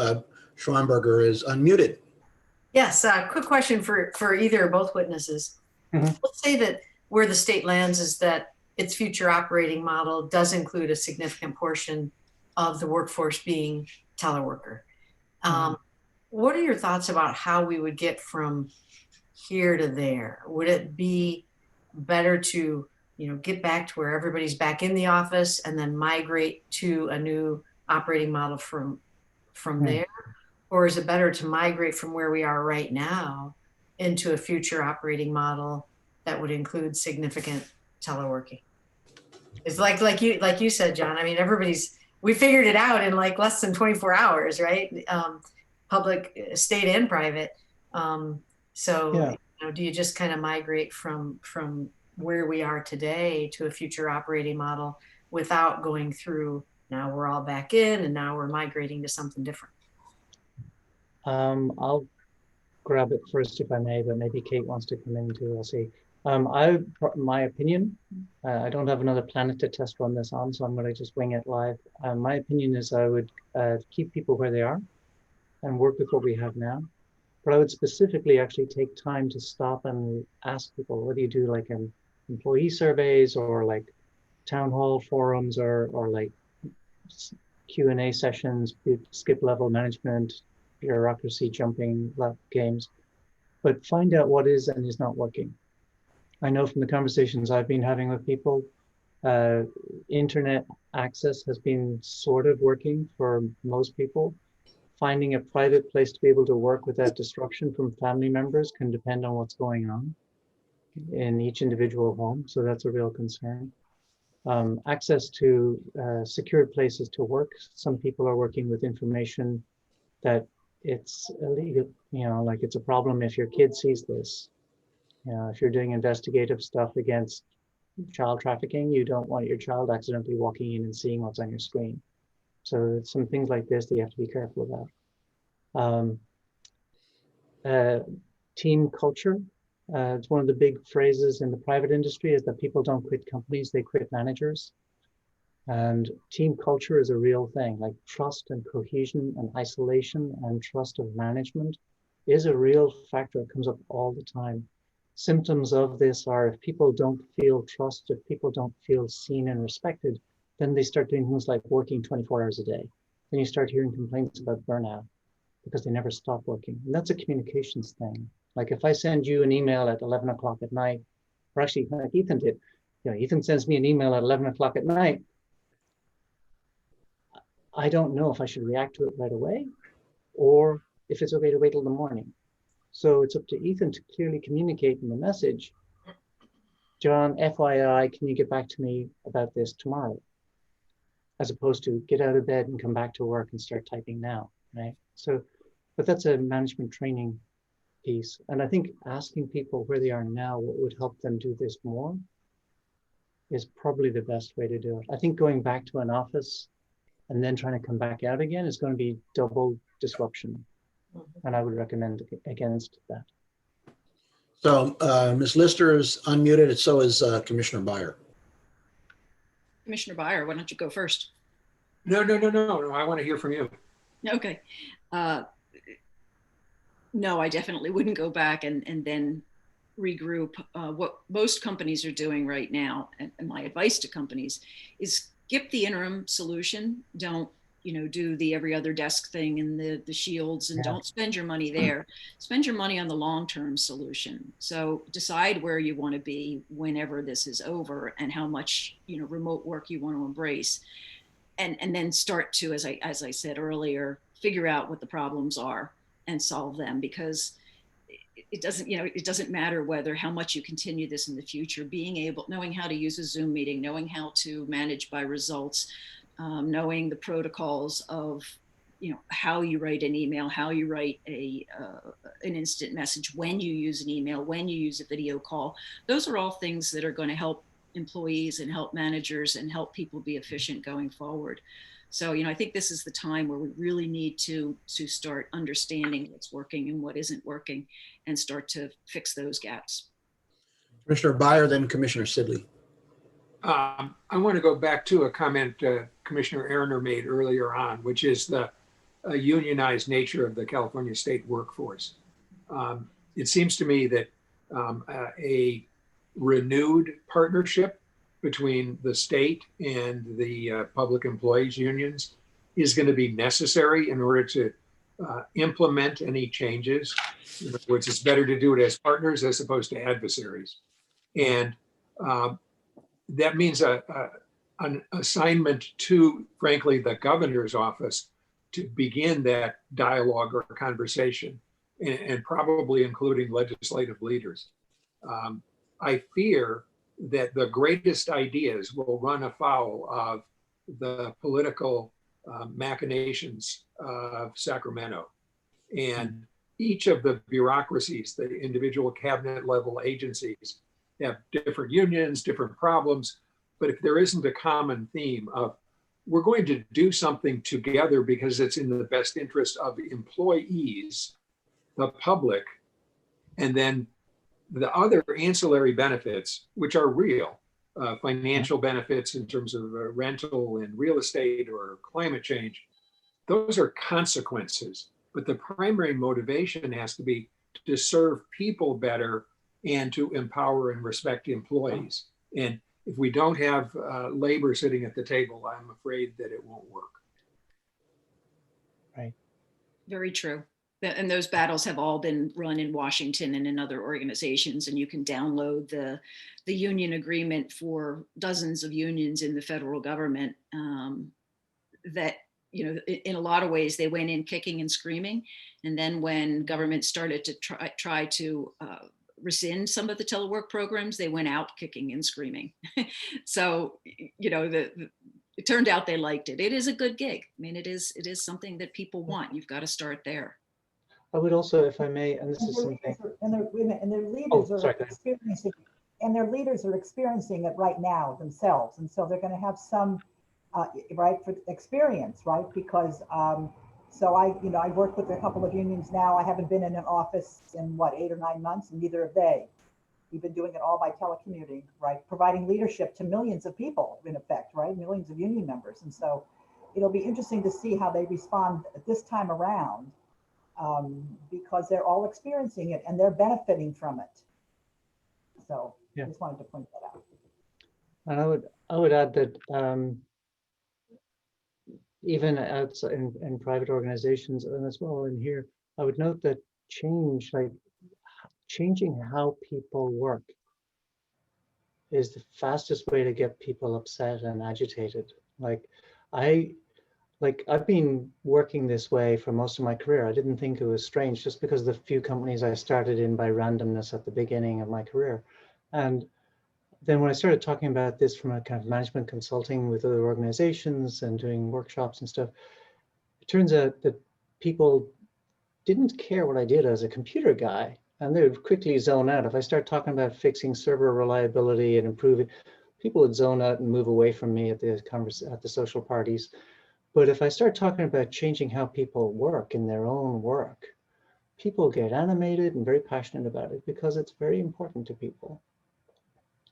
Schweinberger is unmuted. Yes, quick question for either or both witnesses. Let's say that where the state lands is that its future operating model does include a significant portion of the workforce being teleworker. What are your thoughts about how we would get from here to there? Would it be better to, get back to where everybody's back in the office and then migrate to a new operating model from there? Or is it better to migrate from where we are right now into a future operating model that would include significant teleworking? It's like you said, John. I mean, we figured it out in like less than 24 hours, right? Public, state, and private. Do you just kind of migrate from where we are today to a future operating model without going through, now we're all back in and now we're migrating to something different? I'll grab it first if I may, but maybe Kate wants to come in too. I'll see. My opinion, I don't have another planet to test run this on, so I'm going to just wing it live. My opinion is I would keep people where they are and work with what we have now. But I would specifically actually take time to stop and ask people, what do you do, like in employee surveys or like town hall forums or like Q&A sessions, skip level management, bureaucracy jumping games, but find out what is and is not working. I know from the conversations I've been having with people, internet access has been sort of working for most people. Finding a private place to be able to work without disruption from family members can depend on what's going on in each individual home. So that's a real concern. Access to secured places to work. Some people are working with information that it's illegal, like it's a problem if your kid sees this. If you're doing investigative stuff against child trafficking, you don't want your child accidentally walking in and seeing what's on your screen. So some things like this that you have to be careful about. Team culture. It's one of the big phrases in the private industry is that people don't quit companies, they quit managers. And team culture is a real thing, like trust and cohesion and isolation and trust of management is a real factor. It comes up all the time. Symptoms of this are if people don't feel trust, if people don't feel seen and respected, then they start doing things like working 24 hours a day. Then you start hearing complaints about burnout because they never stop working. And that's a communications thing. Like if I send you an email at 11 o'clock at night, or actually like Ethan did, Ethan sends me an email at 11 o'clock at night, I don't know if I should react to it right away or if it's okay to wait till the morning. So it's up to Ethan to clearly communicate in the message, John, FYI, can you get back to me about this tomorrow? As opposed to get out of bed and come back to work and start typing now, right? So, but that's a management training piece. And I think asking people where they are now, what would help them do this more is probably the best way to do it. I think going back to an office and then trying to come back out again is going to be double disruption. And I would recommend against that. So Ms. Lister is unmuted, and so is Commissioner Byer. Commissioner Byer, why don't you go first? No. I want to hear from you. Okay. No, I definitely wouldn't go back and then regroup. What most companies are doing right now, and my advice to companies is skip the interim solution. Don't do the every other desk thing and the shields, and don't spend your money there. Spend your money on the long-term solution. So decide where you want to be whenever this is over and how much remote work you want to embrace, and then start to, as I said earlier, figure out what the problems are and solve them, because it doesn't matter how much you continue this in the future. Knowing how to use a Zoom meeting, knowing how to manage by results, knowing the protocols of how you write an email, how you write an instant message, when you use an email, when you use a video call. Those are all things that are going to help employees and help managers and help people be efficient going forward. So, I think this is the time where we really need to start understanding what's working and what isn't working and start to fix those gaps. Commissioner Byer, then Commissioner Sidley. I want to go back to a comment Commissioner Erner made earlier on, which is the unionized nature of the California state workforce. it seems to me that a renewed partnership between the state and the public employees unions is going to be necessary in order to implement any changes. In other words, it's better to do it as partners as opposed to adversaries. And that means an assignment to, frankly, the governor's office to begin that dialogue or conversation, and probably including legislative leaders. I fear that the greatest ideas will run afoul of the political machinations of Sacramento. And each of the bureaucracies, the individual cabinet level agencies, have different unions, different problems. But if there isn't a common theme of we're going to do something together because it's in the best interest of employees, the public, and then the other ancillary benefits, which are real, financial benefits in terms of rental and real estate or climate change, those are consequences. But the primary motivation has to be to serve people better and to empower and respect employees. And if we don't have labor sitting at the table, I'm afraid that it won't work. Right. Very true. And those battles have all been run in Washington and in other organizations, and you can download the union agreement for dozens of unions in the federal government that, you know, in a lot of ways, they went in kicking and screaming. And then when government started to try to rescind some of the telework programs, they went out kicking and screaming. So, you know, it turned out they liked it. It is a good gig. I mean, it is something that people want. You've got to start there. I would also, if I may, and this is something. And their leaders are experiencing, and their leaders are experiencing it right now themselves, and so they're going to have some right for experience, right? Because so I work with a couple of unions now. I haven't been in an office in 8 or 9 months, and neither have they. We've been doing it all by telecommuting, right? Providing leadership to millions of people, in effect, right? Millions of union members, and so it'll be interesting to see how they respond this time around. Because they're all experiencing it and they're benefiting from it. So yeah. I just wanted to point that out. And I would add that even outside in private organizations and as well in here, I would note that changing how people work is the fastest way to get people upset and agitated. I've been working this way for most of my career. I didn't think it was strange just because of the few companies I started in by randomness at the beginning of my career. And then when I started talking about this from a kind of management consulting with other organizations and doing workshops and stuff, it turns out that people didn't care what I did as a computer guy, and they would quickly zone out. If I start talking about fixing server reliability and improving, people would zone out and move away from me at the social parties. But if I start talking about changing how people work in their own work, people get animated and very passionate about it because it's very important to people.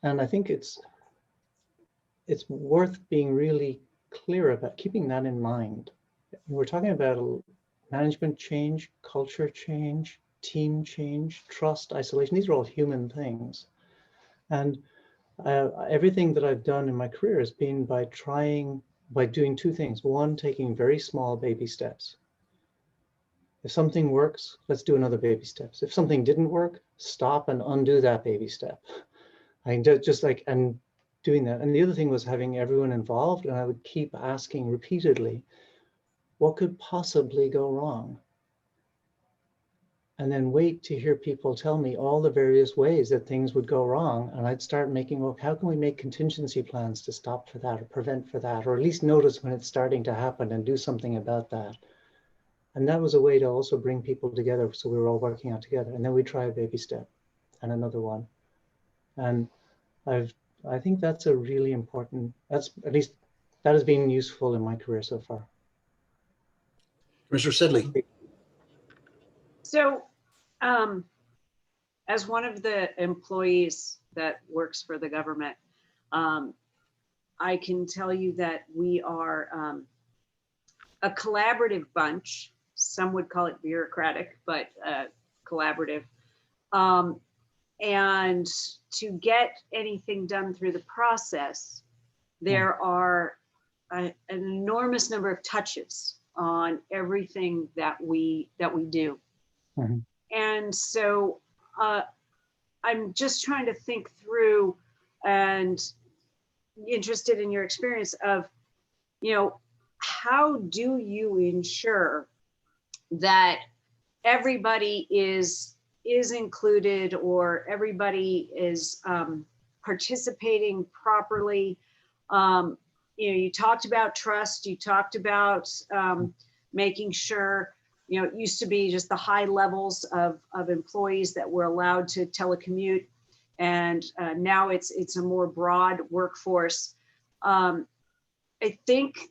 And I think it's worth being really clear about keeping that in mind. We're talking about management change, culture change, team change, trust, isolation. These are all human things. And everything that I've done in my career has been by doing two things. One, taking very small baby steps. If something works, let's do another baby steps. If something didn't work, stop and undo that baby step. And doing that. And the other thing was having everyone involved, and I would keep asking repeatedly, what could possibly go wrong? And then wait to hear people tell me all the various ways that things would go wrong. And I'd start making, well, how can we make contingency plans to stop for that or prevent for that, or at least notice when it's starting to happen and do something about that. And that was a way to also bring people together. So we were all working out together. And then we try a baby step and another one. And I think that's a really important, at least that has been useful in my career so far. Mr. Sidley. So as one of the employees that works for the government, I can tell you that we are a collaborative bunch. Some would call it bureaucratic, but collaborative. And to get anything done through the process, there are an enormous number of touches on everything that we do. Mm-hmm. And so I'm just trying to think through and interested in your experience of, how do you ensure that everybody is included, or everybody is participating properly? You talked about trust, you talked about making sure, it used to be just the high levels of employees that were allowed to telecommute, and now it's a more broad workforce. I think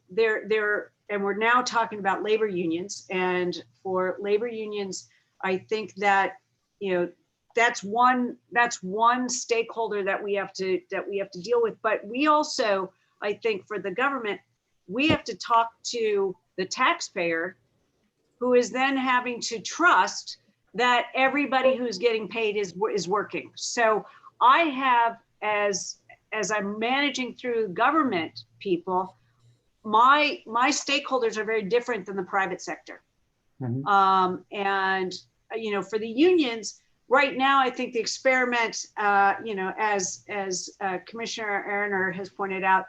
and we're now talking about labor unions, and for labor unions, I think that, that's one stakeholder that we have to deal with. But we also, I think, for the government, we have to talk to the taxpayer, who is then having to trust that everybody who's getting paid is working. So I have, as I'm managing through government people, my stakeholders are very different than the private sector. Mm-hmm. And for the unions right now, I think the experiment, as Commissioner Erner has pointed out,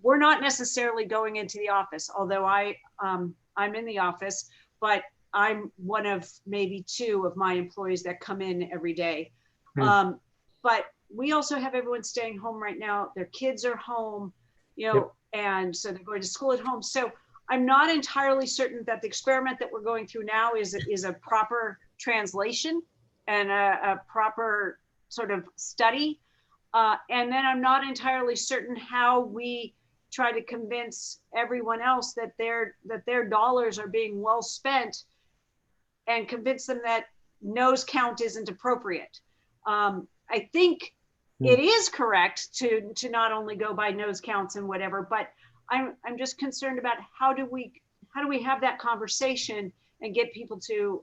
we're not necessarily going into the office, although I'm in the office, but I'm one of maybe 2 of my employees that come in every day. Mm-hmm. But we also have everyone staying home right now. Their kids are home, Yep. And so they're going to school at home. So I'm not entirely certain that the experiment that we're going through now is a proper translation and a proper sort of study. And then I'm not entirely certain how we try to convince everyone else that their dollars are being well spent, and convince them that nose count isn't appropriate. I think it is correct to not only go by nose counts and whatever, but I'm just concerned about how do we have that conversation and get people to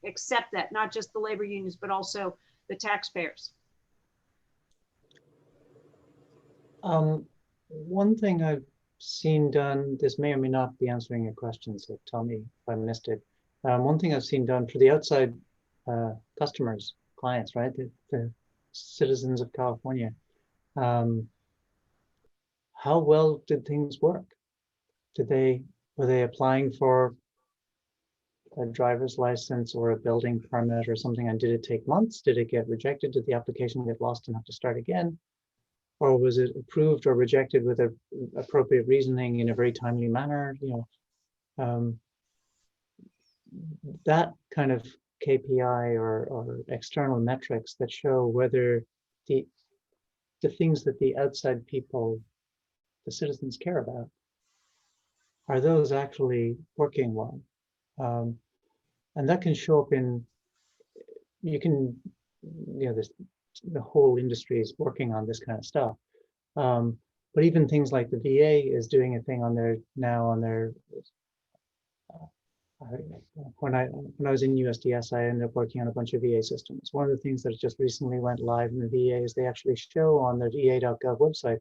accept that, not just the labor unions, but also the taxpayers. One thing I've seen done, this may or may not be answering your question, so tell me if I missed it. One thing I've seen done for the outside customers, clients, right? The citizens of California. How well did things work? Were they applying for a driver's license or a building permit or something, and did it take months? Did it get rejected? Did the application get lost and have to start again? Or was it approved or rejected with appropriate reasoning in a very timely manner? That kind of KPI or external metrics that show whether the things that the outside people, the citizens, care about, are those actually working well? And that can show up in, the whole industry is working on this kind of stuff. But even things like the VA is doing a thing on their when I was in USDS, I ended up working on a bunch of VA systems. One of the things that just recently went live in the VA is they actually show on the va.gov website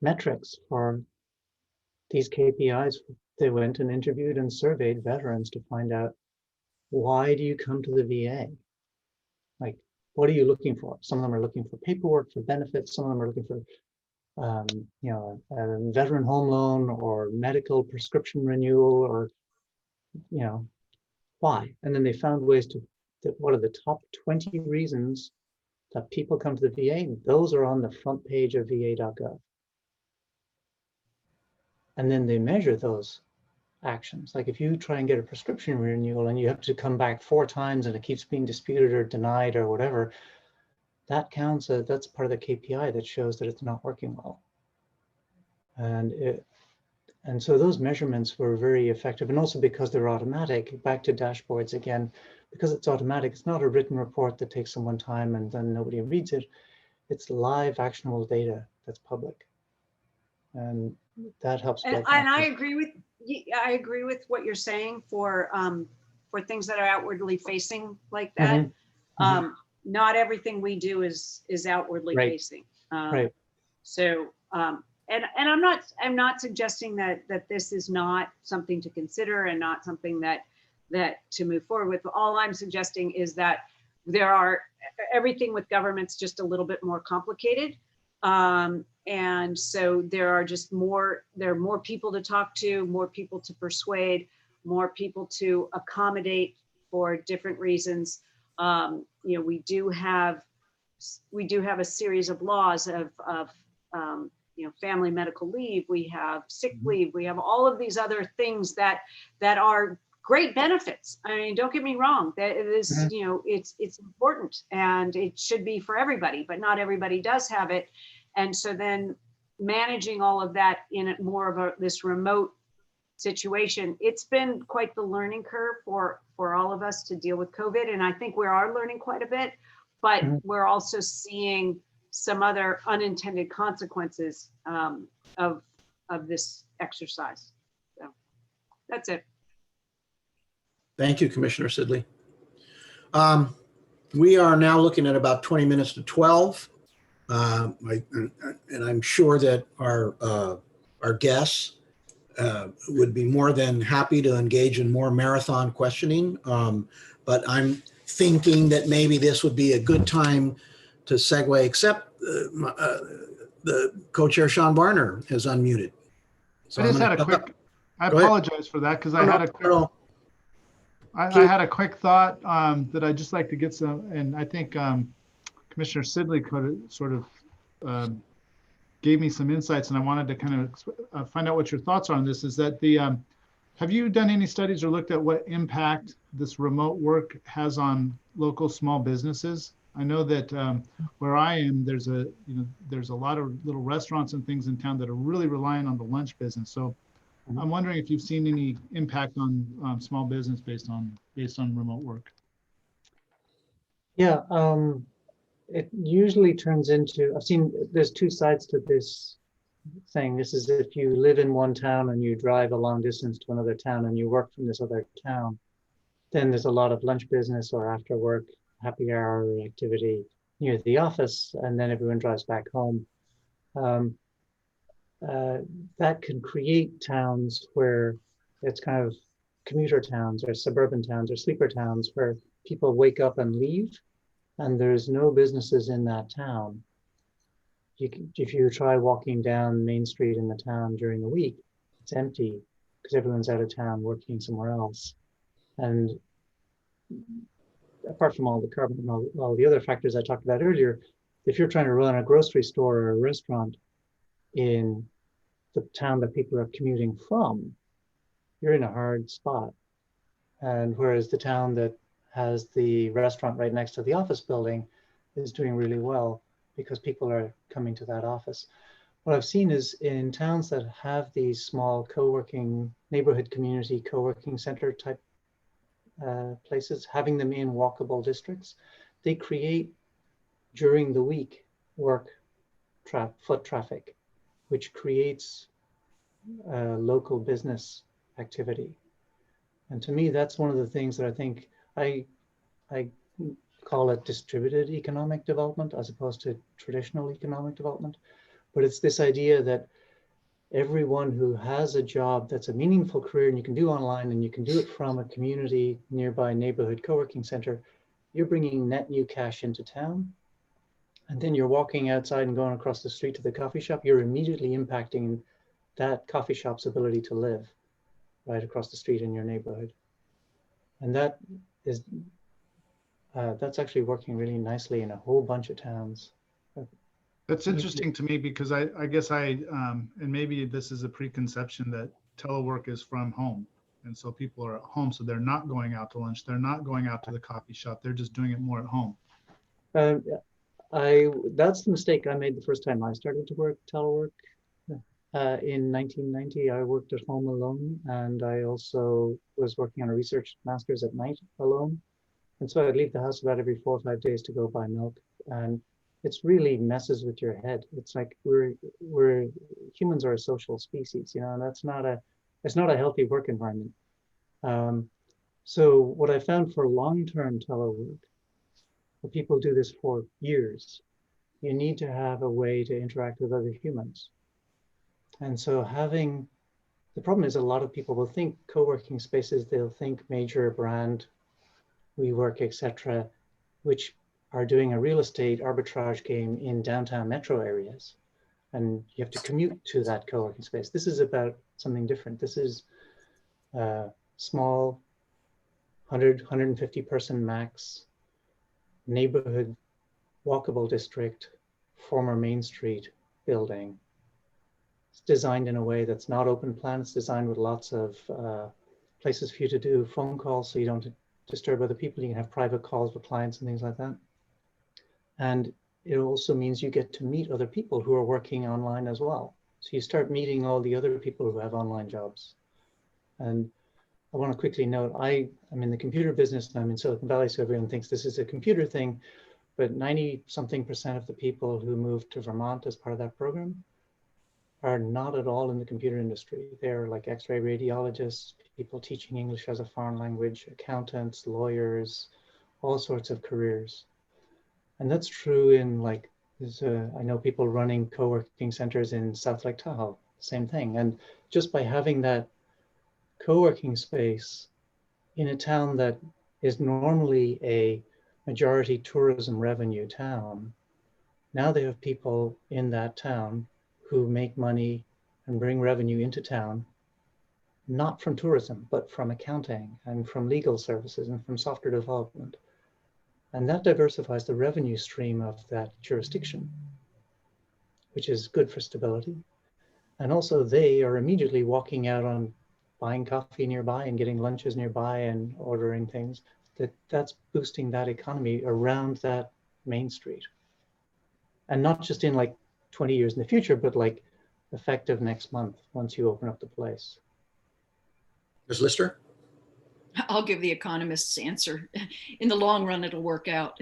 metrics for these KPIs. They went and interviewed and surveyed veterans to find out, why do you come to the VA? Like, what are you looking for? Some of them are looking for paperwork, for benefits. Some of them are looking for a veteran home loan or medical prescription renewal, or why? And then they found ways what are the top 20 reasons that people come to the VA? Those are on the front page of va.gov. And then they measure those actions. Like if you try and get a prescription renewal and you have to come back 4 times and it keeps being disputed or denied or whatever, that counts. That's part of the KPI that shows that it's not working well. And so those measurements were very effective, and also because they're automatic. Back to dashboards again, because it's automatic, it's not a written report that takes someone time and then nobody reads it. It's live actionable data that's public, and that helps. And I agree with what you're saying for for things that are outwardly facing like that. Not everything we do is outwardly facing. So, and I'm not suggesting that this is not something to consider and not something that to move forward with. All I'm suggesting is that everything with government's just a little bit more complicated. And so there are more people to talk to, more people to persuade, more people to accommodate for different reasons. We do have a series of laws of family medical leave. We have sick leave. We have all of these other things that are great benefits. I mean, don't get me wrong. That it is, it's important and it should be for everybody, but not everybody does have it. And so then managing all of that in more of this remote situation, it's been quite the learning curve for all of us to deal with COVID. And I think we are learning quite a bit, but we're also seeing some other unintended consequences of this exercise. So that's it. Thank you, Commissioner Sidley. We are now looking at about 20 minutes to 12. And I'm sure that our guests would be more than happy to engage in more marathon questioning. But I'm thinking that maybe this would be a good time to segue, except the co-chair Sean Barner has unmuted. So I just had a quick, I apologize for that because I had a quick, I had a quick thought that I'd just like to get some, and I think Commissioner Sidley could sort of gave me some insights, and I wanted to kind of find out what your thoughts are on this. Is that have you done any studies or looked at what impact this remote work has on local small businesses? I know that where I am, there's a lot of little restaurants and things in town that are really relying on the lunch business. So I'm wondering if you've seen any impact on small business based on remote work. Yeah, it usually turns into, I've seen there's two sides to this thing. This is if you live in one town and you drive a long distance to another town and you work from this other town, then there's a lot of lunch business or after work happy hour activity near the office, and then everyone drives back home. That can create towns where it's kind of commuter towns or suburban towns or sleeper towns where people wake up and leave and there's no businesses in that town. If you try walking down Main Street in the town during the week, it's empty because everyone's out of town working somewhere else. And apart from all the carbon and all the other factors I talked about earlier, if you're trying to run a grocery store or a restaurant in the town that people are commuting from, you're in a hard spot. And whereas the town that has the restaurant right next to the office building is doing really well because people are coming to that office. What I've seen is in towns that have these small co-working, neighborhood community co-working center type places, having them in walkable districts, they create during the week foot traffic, which creates local business activity. And to me, that's one of the things that I think I call it distributed economic development as opposed to traditional economic development. But it's this idea that everyone who has a job that's a meaningful career and you can do online and you can do it from a community nearby neighborhood co-working center, you're bringing net new cash into town. And then you're walking outside and going across the street to the coffee shop, you're immediately impacting that coffee shop's ability to live right across the street in your neighborhood. And that is, that's actually working really nicely in a whole bunch of towns. That's interesting to me because I guess and maybe this is a preconception that telework is from home. And so people are at home, so they're not going out to lunch. They're not going out to the coffee shop. They're just doing it more at home. That's the mistake I made the first time I started to work telework. In 1990, I worked at home alone, and I also was working on a research master's at night alone. And so I'd leave the house about every 4 or 5 days to go buy milk. And it's really messes with your head. It's like humans are a social species, and it's not a healthy work environment. So what I found for long-term telework, where people do this for years, you need to have a way to interact with other humans. And so the problem is a lot of people will think co-working spaces, they'll think major brand, WeWork, etc., which are doing a real estate arbitrage game in downtown metro areas. And you have to commute to that co-working space. This is about something different. This is small, 100, 150 person max, neighborhood, walkable district, former Main Street building. It's designed in a way that's not open plan. It's designed with lots of places for you to do phone calls so you don't disturb other people. You can have private calls with clients and things like that. And it also means you get to meet other people who are working online as well. So you start meeting all the other people who have online jobs. And I want to quickly note, I'm in the computer business and I'm in Silicon Valley, so everyone thinks this is a computer thing, but 90-something% of the people who moved to Vermont as part of that program are not at all in the computer industry. They're like X-ray radiologists, people teaching English as a foreign language, accountants, lawyers, all sorts of careers. And that's true in like, I know people running co-working centers in South Lake Tahoe, same thing. And just by having that co-working space in a town that is normally a majority tourism revenue town, now they have people in that town who make money and bring revenue into town, not from tourism, but from accounting and from legal services and from software development. And that diversifies the revenue stream of that jurisdiction, which is good for stability. And also they are immediately walking out on buying coffee nearby and getting lunches nearby and ordering things. That's boosting that economy around that main street. And not just in like 20 years in the future, but like effective next month once you open up the place. Ms. Lister? I'll give the economist's answer. In the long run, it'll work out.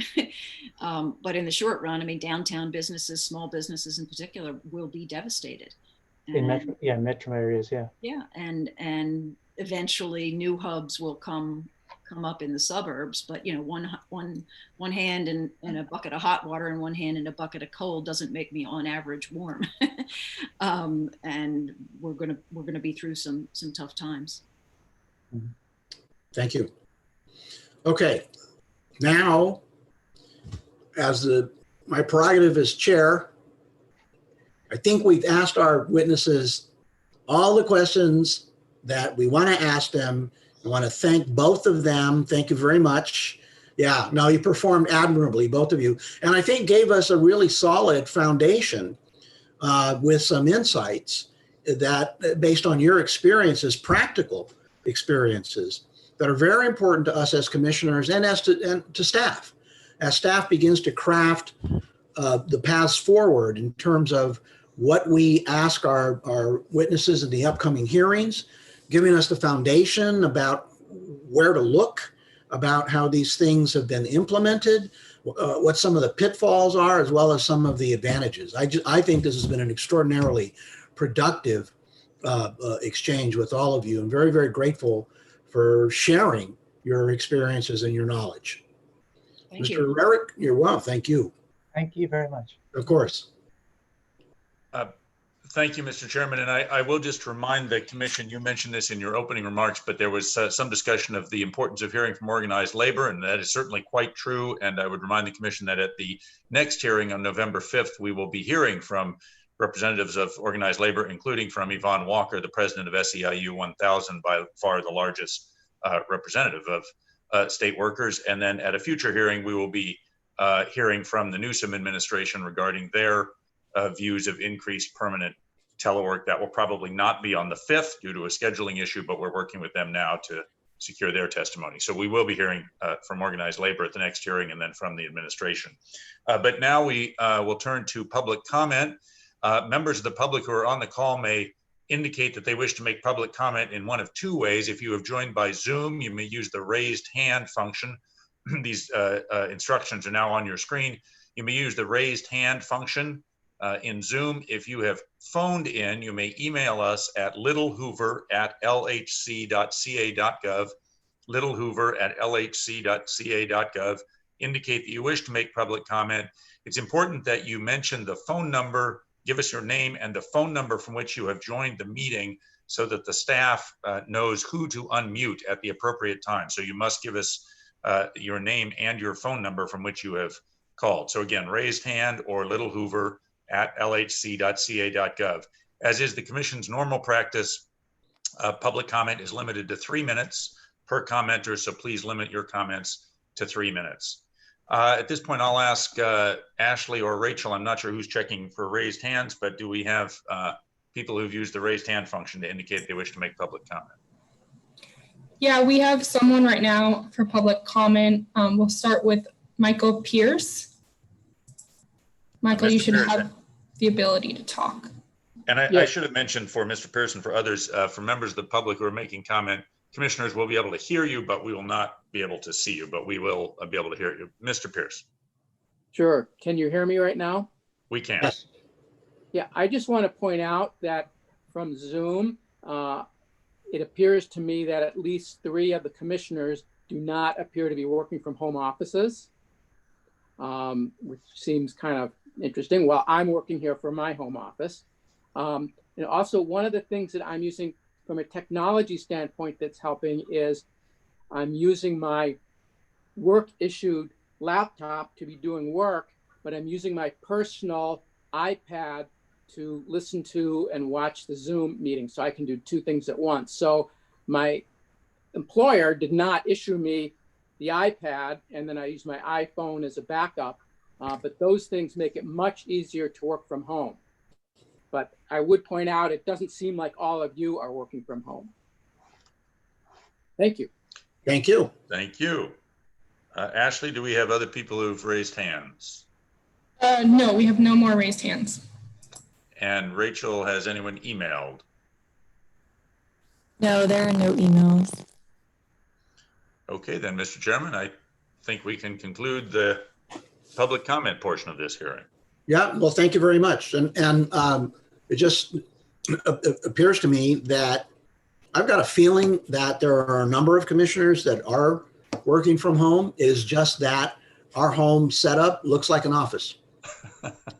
But in the short run, I mean, downtown businesses, small businesses in particular, will be devastated. In metro areas, yeah. Yeah, and eventually new hubs will come up in the suburbs. But you know, one hand in a bucket of hot water and one hand in a bucket of cold doesn't make me on average warm. And we're gonna be through some tough times. Mm-hmm. Thank you. Okay, now, as my prerogative as chair, I think we've asked our witnesses all the questions that we want to ask them. I want to thank both of them. Thank you very much. Yeah, no, you performed admirably, both of you. And I think gave us a really solid foundation with some insights that, based on your experiences, practical experiences, that are very important to us as commissioners and to staff. As staff begins to craft the paths forward in terms of what we ask our witnesses in the upcoming hearings, giving us the foundation about where to look, about how these things have been implemented, what some of the pitfalls are, as well as some of the advantages. I think this has been an extraordinarily productive exchange with all of you. I'm very, very grateful for sharing your experiences and your knowledge. Thank Mr. you. Rarick, you're well. Thank you. Thank you very much. Of course. Thank you, Mr. Chairman. And I will just remind the commission, you mentioned this in your opening remarks, but there was some discussion of the importance of hearing from organized labor, and that is certainly quite true. And I would remind the commission that at the next hearing on November 5th, we will be hearing from representatives of organized labor, including from Yvonne Walker, the president of SEIU 1000, by far the largest representative of state workers. And then at a future hearing, we will be hearing from the Newsom administration regarding their views of increased permanent telework. That will probably not be on the 5th due to a scheduling issue, but we're working with them now to secure their testimony. So we will be hearing from organized labor at the next hearing and then from the administration. But now we will turn to public comment. Members of the public who are on the call may indicate that they wish to make public comment in one of two ways. If you have joined by Zoom, you may use the raised hand function. These instructions are now on your screen. You may use the raised hand function in Zoom. If you have phoned in, you may email us at littlehoover@lhc.ca.gov, littlehoover@lhc.ca.gov. Indicate that you wish to make public comment. It's important that you mention the phone number, give us your name and the phone number from which you have joined the meeting so that the staff knows who to unmute at the appropriate time. So you must give us your name and your phone number from which you have called. So again, raised hand or littlehoover@lhc.ca.gov. As is the Commission's normal practice, public comment is limited to 3 minutes per commenter, so please limit your comments to 3 minutes. At this point, I'll ask Ashley or Rachel, I'm not sure who's checking for raised hands, but do we have people who've used the raised hand function to indicate they wish to make public comment? Yeah, we have someone right now for public comment. We'll start with Michael Pierce. Michael, you should have the ability to talk. And I should have mentioned for Mr. Pierce and for others, for members of the public who are making comment, commissioners will be able to hear you, but we will not be able to see you, but we will be able to hear you. Mr. Pierce. Sure. Can you hear me right now? We can. Yes. Yeah, I just want to point out that from Zoom, it appears to me that at least 3 of the commissioners do not appear to be working from home offices, which seems kind of interesting. Well, I'm working here from my home office. And also one of the things that I'm using from a technology standpoint that's helping is I'm using my work issued laptop to be doing work, but I'm using my personal iPad to listen to and watch the Zoom meeting, so I can do 2 things at once. So my employer did not issue me the iPad, and then I use my iPhone as a backup, but those things make it much easier to work from home. But I would point out, it doesn't seem like all of you are working from home. Thank you. Thank you. Thank you. Ashley, do we have other people who've raised hands? No, we have no more raised hands. And Rachel, has anyone emailed? No, there are no emails. Okay, then, Mr. Chairman, I think we can conclude the public comment portion of this hearing. Yeah, well, thank you very much. And it just appears to me that I've got a feeling that there are a number of commissioners that are working from home. It is just that our home setup looks like an office.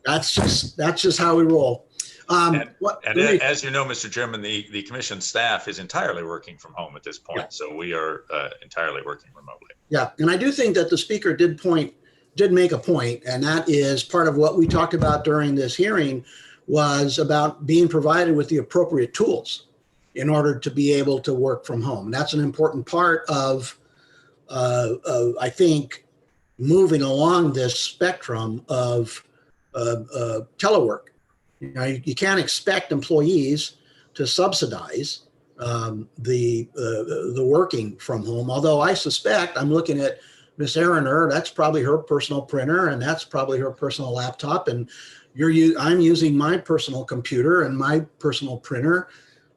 That's just how we roll. As you know, Mr. Chairman, the commission staff is entirely working from home at this point. Yeah. So we are entirely working remotely. Yeah, and I do think that the speaker did make a point, and that is part of what we talked about during this hearing was about being provided with the appropriate tools in order to be able to work from home. And that's an important part of I think, moving along this spectrum of telework. You know, you can't expect employees to subsidize the working from home. Although I suspect, I'm looking at Miss Aroner, that's probably her personal printer, and that's probably her personal laptop, and I'm using my personal computer and my personal printer.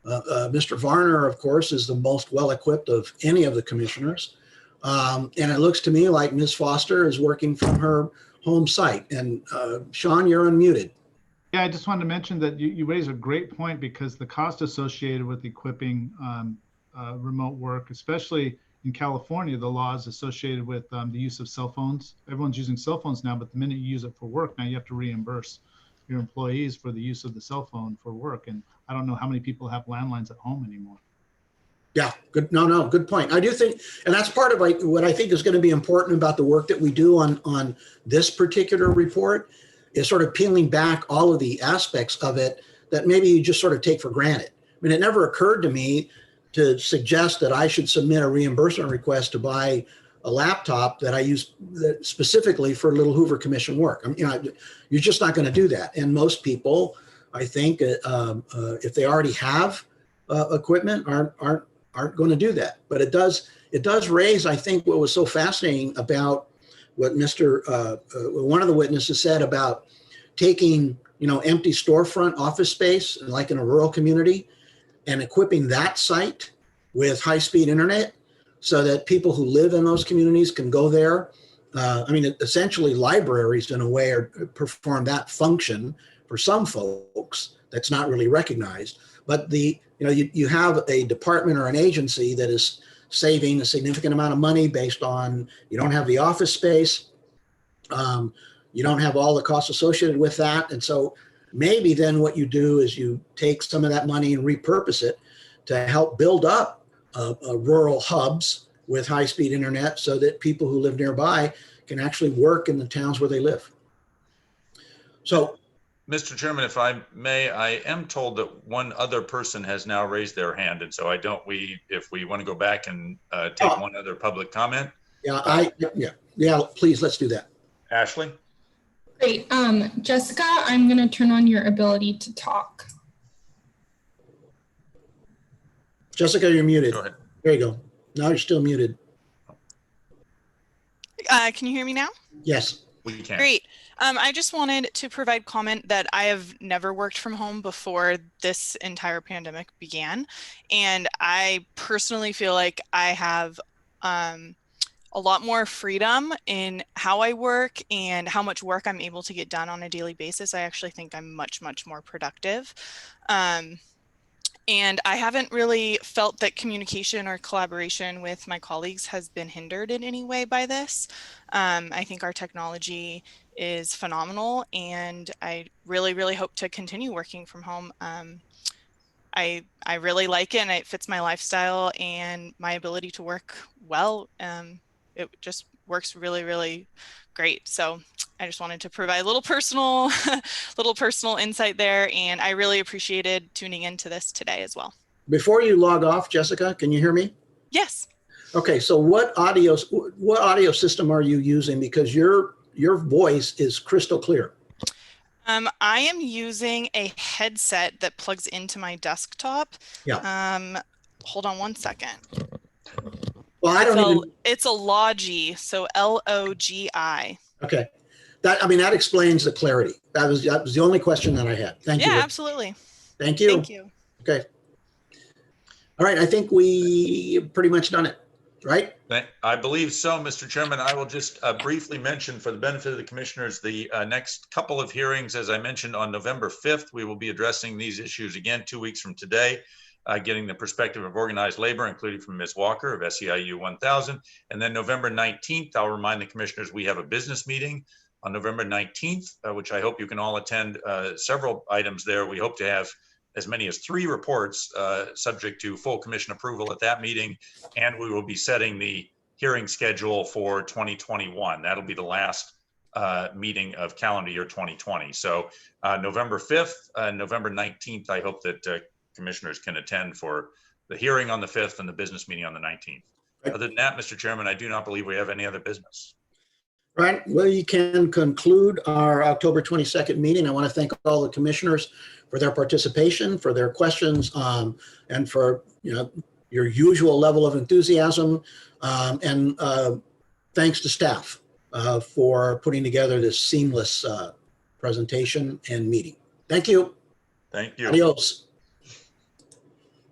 Mr. Varner, of course, is the most well-equipped of any of the commissioners. And it looks to me like Ms. Foster is working from her home site. And Sean, you're unmuted. Yeah, I just wanted to mention that you raise a great point, because the cost associated with equipping remote work, especially in California, the laws associated with the use of cell phones. Everyone's using cell phones now, but the minute you use it for work, now you have to reimburse your employees for the use of the cell phone for work. And I don't know how many people have landlines at home anymore. Yeah, good. No, good point. I do think, and that's part of what I think is going to be important about the work that we do on this particular report, is sort of peeling back all of the aspects of it that maybe you just sort of take for granted. I mean, it never occurred to me to suggest that I should submit a reimbursement request to buy a laptop that I use specifically for Little Hoover Commission work. I mean, you're just not going to do that. And most people, I think, if they already have equipment, aren't going to do that. But it does raise, I think, what was so fascinating about what one of the witnesses said about taking, empty storefront office space, like in a rural community, and equipping that site with high-speed internet so that people who live in those communities can go there. Essentially libraries in a way perform that function for some folks that's not really recognized. But you have a department or an agency that is saving a significant amount of money based on you don't have the office space. You don't have all the costs associated with that. And so maybe then what you do is you take some of that money and repurpose it to help build up rural hubs with high-speed internet so that people who live nearby can actually work in the towns where they live. So, Mr. Chairman, if I may, I am told that one other person has now raised their hand. And so if we want to go back and take one other public comment. Yeah, please, let's do that. Ashley? Great. Jessica, I'm going to turn on your ability to talk. Jessica, you're muted. Go ahead. There you go. Now you're still muted. Can you hear me now? Yes. We can. Great. I just wanted to provide comment that I have never worked from home before this entire pandemic began. And I personally feel like I have a lot more freedom in how I work and how much work I'm able to get done on a daily basis. I actually think I'm much, much more productive. And I haven't really felt that communication or collaboration with my colleagues has been hindered in any way by this. I think our technology is phenomenal, and I really, really hope to continue working from home. I really like it, and it fits my lifestyle and my ability to work well. It just works really, really great. So I just wanted to provide a little personal insight there, and I really appreciated tuning into this today as well. Before you log off, Jessica, can you hear me? Yes. Okay, so what audio system are you using? Because your voice is crystal clear. I am using a headset that plugs into my desktop. Yeah. Hold on one second. Well, it's a Logi, so L-O-G-I. Okay. That explains the clarity. That was the only question that I had. Thank you. Yeah, absolutely. Thank you. Thank you. Okay. All right. I think we pretty much done it, right? I believe so, Mr. Chairman. I will just briefly mention, for the benefit of the commissioners, the next couple of hearings. As I mentioned, on November 5th, we will be addressing these issues again 2 weeks from today, getting the perspective of organized labor, including from Ms. Walker of SEIU 1000. And then November 19th, I'll remind the commissioners, we have a business meeting on November 19th, which I hope you can all attend. Several items there. We hope to have as many as 3 reports subject to full commission approval at that meeting. And we will be setting the hearing schedule for 2021. That'll be the last meeting of calendar year 2020. So November 5th and November 19th, I hope that commissioners can attend for the hearing on the 5th and the business meeting on the 19th. Other than that, Mr. Chairman, I do not believe we have any other business. Right. Well, you can conclude our October 22nd meeting. I want to thank all the commissioners for their participation, for their questions, and for your usual level of enthusiasm. And thanks to staff for putting together this seamless presentation and meeting. Thank you. Thank you. Adios.